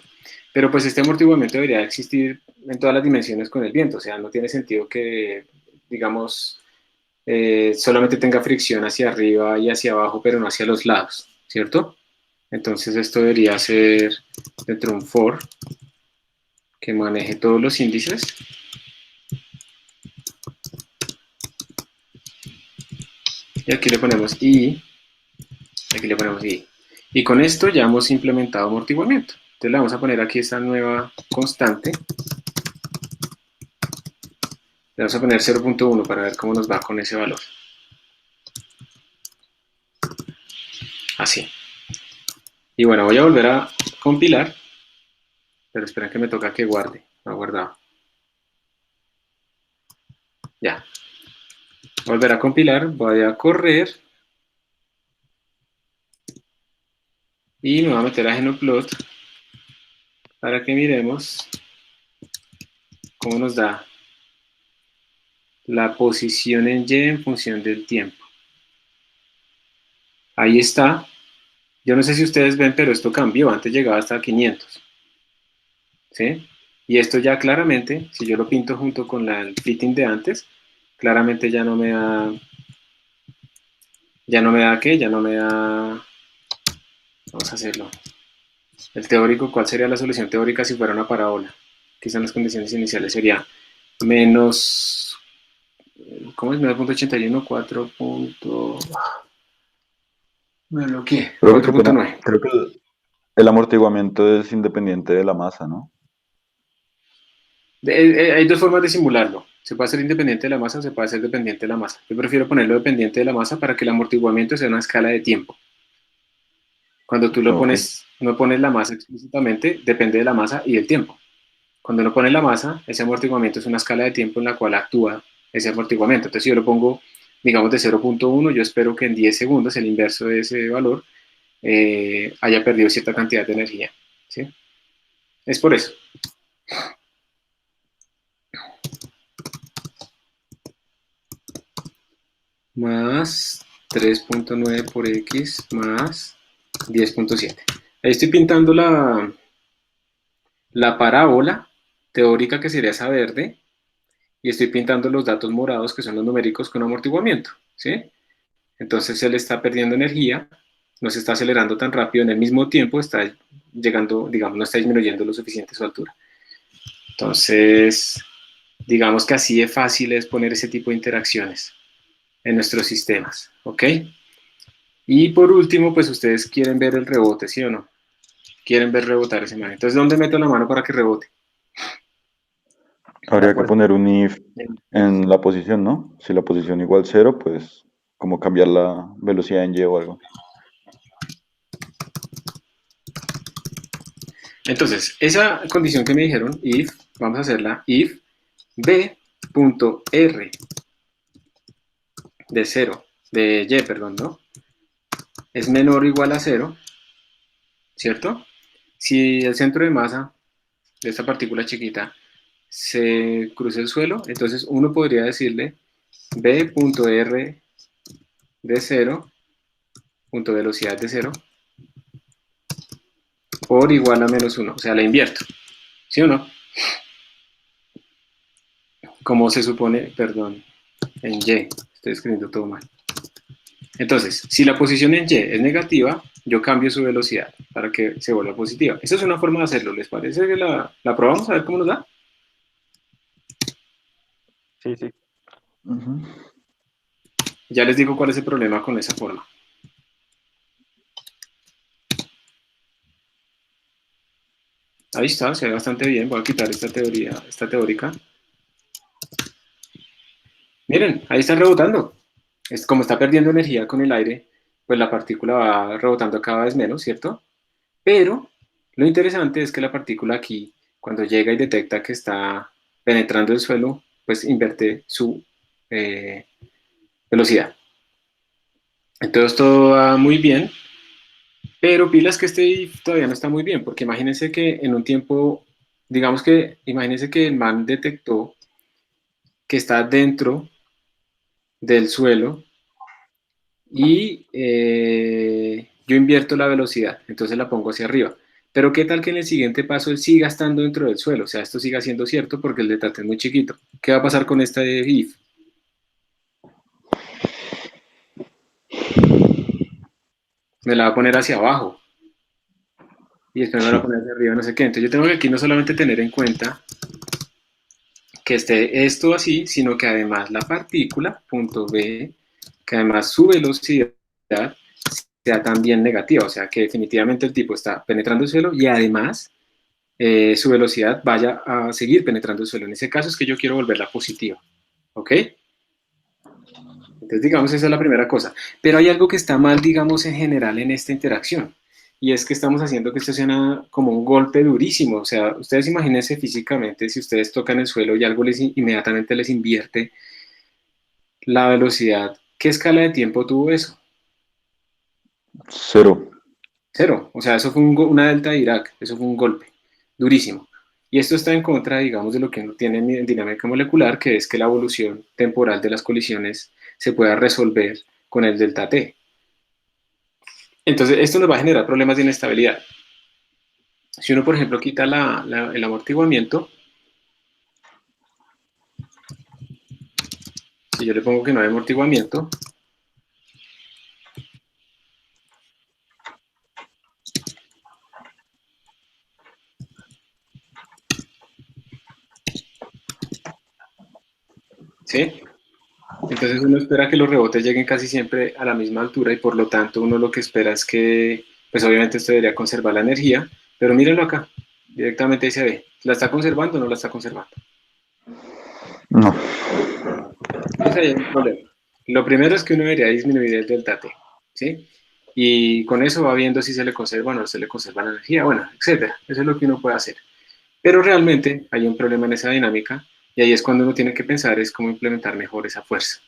S1: Pero pues este amortiguamiento debería existir en todas las dimensiones con el viento, o sea, no tiene sentido que, digamos, solamente tenga fricción hacia arriba y hacia abajo, pero no hacia los lados, ¿cierto? Entonces esto debería ser dentro de un for que maneje todos los índices. Y aquí le ponemos I, aquí le ponemos I. Y con esto ya hemos implementado amortiguamiento. Entonces le vamos a poner aquí esta nueva constante Le vamos a poner 0.1 para ver cómo nos va con ese valor. Así. Y bueno, voy a volver a compilar, pero esperen que me toca que guarde. No ha guardado. Ya. Volver a compilar, voy a correr y me voy a meter a Genoplot para que miremos cómo nos da la posición en Y en función del tiempo. Ahí está. Yo no sé si ustedes ven, pero esto cambió. Antes llegaba hasta 500. ¿Sí? Y esto ya claramente, si yo lo pinto junto con el fitting de antes, claramente ya no me da... ¿Ya no me da qué? Ya no me da... Vamos a hacerlo. El teórico, ¿cuál sería la solución teórica si fuera una parábola? Quizás en las condiciones iniciales sería menos... ¿Cómo es? 9.81, 4. Me bloqueé.
S3: Creo que,
S1: 4.9.
S3: creo que el amortiguamiento es independiente de la masa, ¿no?
S1: Hay dos formas de simularlo. Se puede hacer independiente de la masa o se puede hacer dependiente de la masa. Yo prefiero ponerlo dependiente de la masa para que el amortiguamiento sea una escala de tiempo. Cuando tú lo pones, no pones la masa explícitamente, depende de la masa y del tiempo. Cuando uno pone la masa, ese amortiguamiento es una escala de tiempo en la cual actúa ese amortiguamiento. Entonces, si yo lo pongo, digamos, de 0.1, yo espero que en 10 segundos, el inverso de ese valor, haya perdido cierta cantidad de energía. ¿Sí? Es por eso. Más 3.9 por X más 10.7. Ahí estoy pintando la parábola teórica que sería esa verde, y estoy pintando los datos morados que son los numéricos con amortiguamiento, ¿sí? Entonces se le está perdiendo energía, no se está acelerando tan rápido, en el mismo tiempo está llegando, digamos, no está disminuyendo lo suficiente su altura. Entonces, digamos que así de fácil es poner ese tipo de interacciones en nuestros sistemas, ¿ok? Y por último, pues ustedes quieren ver el rebote, ¿sí o no? Quieren ver rebotar ese man. Entonces, ¿dónde meto la mano para que rebote?
S3: Habría que poner un if en la posición, ¿no? Si la posición igual 0, pues como cambiar la velocidad en Y o algo.
S1: Entonces, esa condición que me dijeron, if, vamos a hacerla, if b.r de 0, de Y, perdón, ¿no? Es menor o igual a 0, ¿cierto? Si el centro de masa de esta partícula chiquita se cruza el suelo, entonces uno podría decirle b.r de 0, punto velocidad de 0, por igual a menos 1, o sea, la invierto, ¿sí o no? Como se supone, perdón, en Y, estoy escribiendo todo mal. Entonces, si la posición en Y es negativa, yo cambio su velocidad para que se vuelva positiva. Esa es una forma de hacerlo, ¿les parece que la probamos a ver cómo nos da?
S7: Sí, sí.
S1: Ya les digo cuál es el problema con esa forma. Ahí está, se ve bastante bien. Voy a quitar esta teórica. Miren, ahí está rebotando. Como está perdiendo energía con el aire, pues la partícula va rebotando cada vez menos, ¿cierto? Pero lo interesante es que la partícula aquí, cuando llega y detecta que está penetrando el suelo, pues invierte su velocidad. Entonces todo va muy bien, pero pilas que este if todavía no está muy bien, porque imagínense que en un tiempo, imagínense que el man detectó que está dentro del suelo y yo invierto la velocidad, entonces la pongo hacia arriba. Pero ¿qué tal que en el siguiente paso él siga estando dentro del suelo? O sea, esto siga siendo cierto porque el detalle es muy chiquito. ¿Qué va a pasar con esta if? Me la va a poner hacia abajo. Y después me la va a poner hacia arriba, no sé qué. Entonces yo tengo que aquí no solamente tener en cuenta que esté esto así, sino que además la partícula, punto B, que además su velocidad sea también negativa, o sea que definitivamente el tipo está penetrando el suelo y además su velocidad vaya a seguir penetrando el suelo. En ese caso es que yo quiero volverla positiva, ¿Ok? Entonces, digamos, esa es la primera cosa. Pero hay algo que está mal, digamos, en general en esta interacción. Y es que estamos haciendo que esto sea como un golpe durísimo. O sea, ustedes imagínense físicamente si ustedes tocan el suelo y algo inmediatamente les invierte la velocidad. ¿Qué escala de tiempo tuvo eso?
S5: 0.
S1: Cero. O sea, eso fue una delta de Dirac. Eso fue un golpe durísimo. Y esto está en contra, digamos, de lo que uno tiene en dinámica molecular, que es que la evolución temporal de las colisiones se pueda resolver con el delta T. Entonces, esto nos va a generar problemas de inestabilidad. Si uno, por ejemplo, quita el amortiguamiento, si yo le pongo que no hay amortiguamiento, ¿sí? Entonces uno espera que los rebotes lleguen casi siempre a la misma altura y por lo tanto uno lo que espera es que, pues obviamente esto debería conservar la energía, pero mírenlo acá, directamente ahí se ve, ¿la está conservando o no la está conservando?
S5: No.
S1: Entonces ahí hay un problema. Lo primero es que uno debería disminuir el delta T, ¿sí? Y con eso va viendo si se le conserva o no se le conserva la energía, bueno, etcétera. Eso es lo que uno puede hacer. Pero realmente hay un problema en esa dinámica y ahí es cuando uno tiene que pensar es cómo implementar mejor esa fuerza.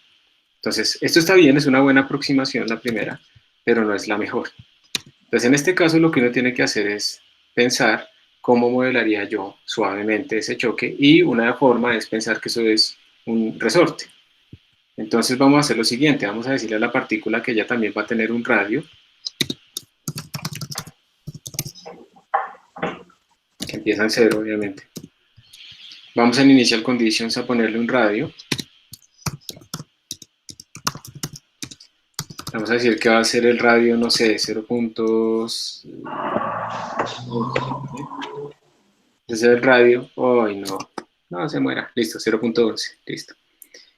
S1: Entonces, esto está bien, es una buena aproximación la primera, pero no es la mejor. Entonces, en este caso lo que uno tiene que hacer es pensar cómo modelaría yo suavemente ese choque y una forma es pensar que eso es un resorte. Entonces vamos a hacer lo siguiente, vamos a decirle a la partícula que ella también va a tener un radio, que empieza en 0 obviamente. Vamos en Initial Conditions a ponerle un radio. Vamos a decir que va a ser el radio, no sé, 0. Ese es el radio. ¡Ay, no! No, se muera. Listo, 0.11. Listo.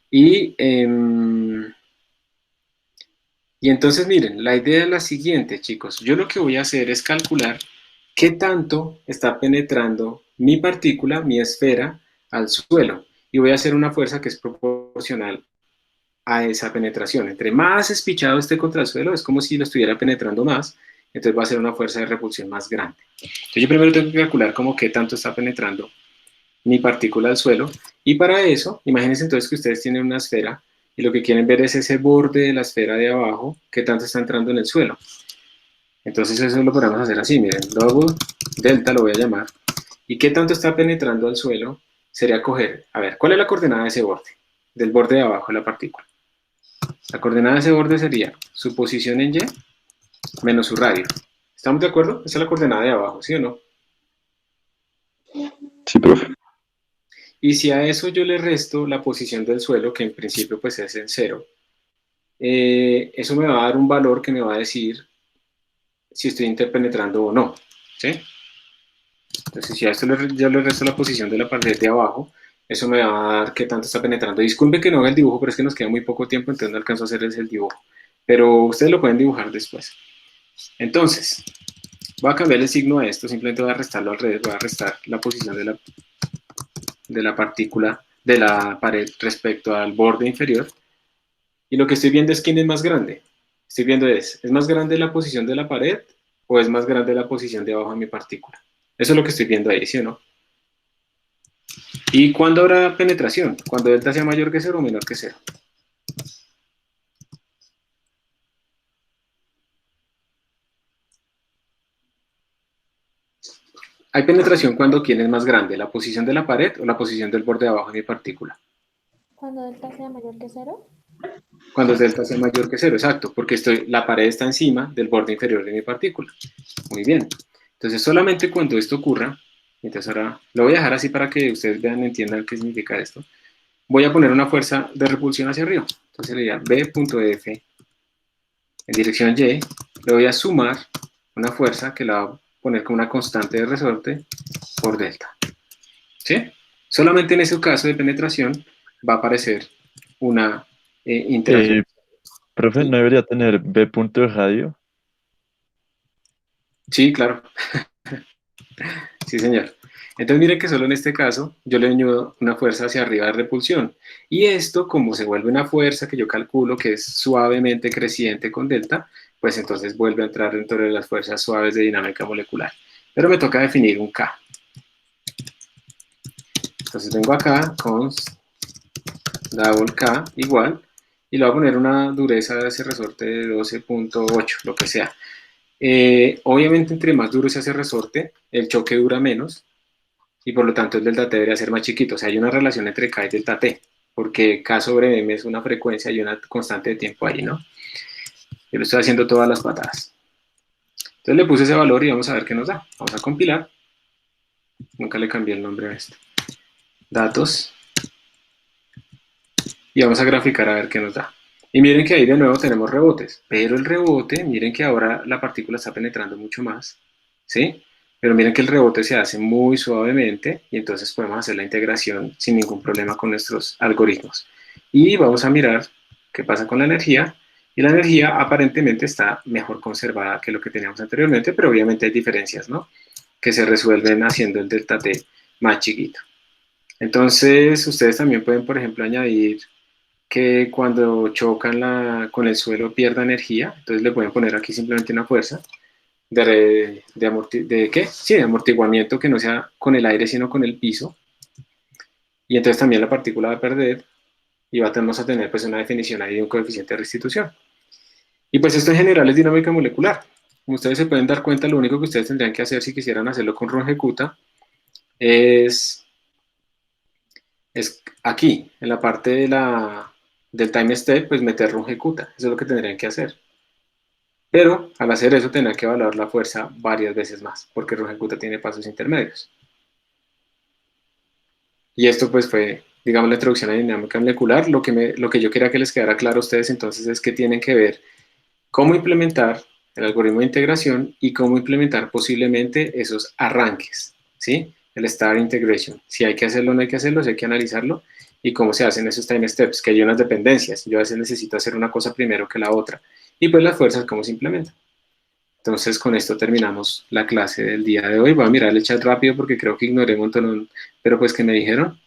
S1: Y entonces, miren, la idea es la siguiente, chicos. Yo lo que voy a hacer es calcular qué tanto está penetrando mi partícula, mi esfera, al suelo. Y voy a hacer una fuerza que es proporcional a esa penetración. Entre más espichado esté contra el suelo, es como si lo estuviera penetrando más, entonces va a ser una fuerza de repulsión más grande. Entonces yo primero tengo que calcular como qué tanto está penetrando mi partícula al suelo, y para eso, imagínense entonces que ustedes tienen una esfera, y lo que quieren ver es ese borde de la esfera de abajo, qué tanto está entrando en el suelo. Entonces eso lo podemos hacer así, miren, double delta lo voy a llamar, y qué tanto está penetrando al suelo, sería coger, a ver, ¿cuál es la coordenada de ese borde? Del borde de abajo de la partícula. La coordenada de ese borde sería su posición en Y menos su radio. ¿Estamos de acuerdo? Esa es la coordenada de abajo, ¿sí o no?
S5: Sí, profe.
S1: Y si a eso yo le resto la posición del suelo, que en principio pues es en 0, eso me va a dar un valor que me va a decir si estoy interpenetrando o no, ¿sí? Entonces si a esto yo le resto la posición de la pared de abajo, eso me va a dar qué tanto está penetrando. Disculpe que no haga el dibujo, pero es que nos queda muy poco tiempo, entonces no alcanzo a hacerles el dibujo. Pero ustedes lo pueden dibujar después. Entonces, voy a cambiar el signo a esto, simplemente voy a restarlo alrededor, voy a restar la posición de la partícula, de la pared respecto al borde inferior. Y lo que estoy viendo es quién es más grande. Estoy viendo ¿es más grande la posición de la pared o es más grande la posición de abajo de mi partícula? Eso es lo que estoy viendo ahí, ¿sí o no? ¿Y cuándo habrá penetración? Cuando delta sea mayor que 0 o menor que 0. ¿Hay penetración cuando quién es más grande? ¿La posición de la pared o la posición del borde de abajo de mi partícula?
S2: Cuando delta sea mayor que 0.
S1: Cuando delta sea mayor que 0, exacto, porque la pared está encima del borde inferior de mi partícula. Muy bien. Entonces, solamente cuando esto ocurra, entonces ahora lo voy a dejar así para que ustedes vean y entiendan qué significa esto. Voy a poner una fuerza de repulsión hacia arriba. Entonces le diría B.F en dirección Y, le voy a sumar una fuerza que la voy a poner como una constante de resorte por delta. ¿Sí? Solamente en ese caso de penetración va a aparecer una interacción.
S5: Profe, ¿no debería tener B punto de radio?
S1: Sí, claro. Sí, señor. Entonces miren que solo en este caso yo le añado una fuerza hacia arriba de repulsión. Y esto, como se vuelve una fuerza que yo calculo que es suavemente creciente con delta, pues entonces vuelve a entrar dentro de las fuerzas suaves de dinámica molecular. Pero me toca definir un K. Entonces vengo acá con double K igual, y le voy a poner una dureza de ese resorte de 12.8, lo que sea. Obviamente entre más duro se hace resorte, el choque dura menos, y por lo tanto el delta T debería ser más chiquito. O sea, hay una relación entre K y delta T, porque K sobre M es una frecuencia y una constante de tiempo ahí, ¿no? Yo lo estoy haciendo todas las patadas. Entonces le puse ese valor y vamos a ver qué nos da. Vamos a compilar. Nunca le cambié el nombre a esto. Datos. Y vamos a graficar a ver qué nos da. Y miren que ahí de nuevo tenemos rebotes, pero el rebote, miren que ahora la partícula está penetrando mucho más, ¿sí? Pero miren que el rebote se hace muy suavemente y entonces podemos hacer la integración sin ningún problema con nuestros algoritmos. Y vamos a mirar qué pasa con la energía, y la energía aparentemente está mejor conservada que lo que teníamos anteriormente, pero obviamente hay diferencias, ¿no? Que se resuelven haciendo el delta T más chiquito. Entonces, ustedes también pueden, por ejemplo, añadir que cuando chocan con el suelo pierda energía, entonces le pueden poner aquí simplemente una fuerza de amortiguamiento que no sea con el aire sino con el piso, y entonces también la partícula va a perder y vamos a tener pues una definición ahí de un coeficiente de restitución. Y pues esto en general es dinámica molecular. Como ustedes se pueden dar cuenta, lo único que ustedes tendrían que hacer si quisieran hacerlo con Runge-Kutta es aquí, en la parte del time step, pues meter Runge-Kutta. Eso es lo que tendrían que hacer. Pero al hacer eso tendrán que evaluar la fuerza varias veces más, porque Runge-Kutta tiene pasos intermedios. Y esto pues fue, digamos, la introducción a dinámica molecular. Lo que yo quería que les quedara claro a ustedes entonces es que tienen que ver cómo implementar el algoritmo de integración y cómo implementar posiblemente esos arranques, ¿sí? El Star Integration. Si hay que hacerlo o no hay que hacerlo, si hay que analizarlo, y cómo se hacen esos time steps, que hay unas dependencias. Yo a veces necesito hacer una cosa primero que la otra. Y pues las fuerzas, cómo se implementan. Entonces con esto terminamos la clase del día de hoy. Voy a mirar el chat rápido porque creo que ignoré un montón, pero pues que me dijeron.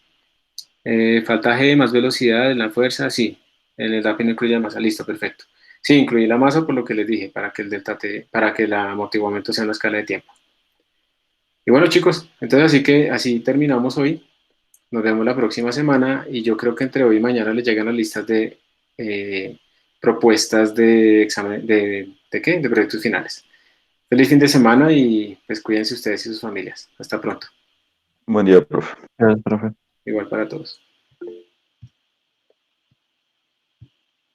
S1: Falta G, más velocidad en la fuerza, sí. En el DAP no incluye la masa, listo, perfecto. Sí, incluí la masa por lo que les dije, para que el delta T, para que el amortiguamiento sea una escala de tiempo. Y bueno chicos, entonces así terminamos hoy. Nos vemos la próxima semana y yo creo que entre hoy y mañana les llegan las listas de propuestas de examen, ¿de qué? De proyectos finales. Feliz fin de semana y pues cuídense ustedes y sus familias. Hasta pronto.
S3: Buen día, profe.
S5: Gracias, profe.
S1: Igual para todos.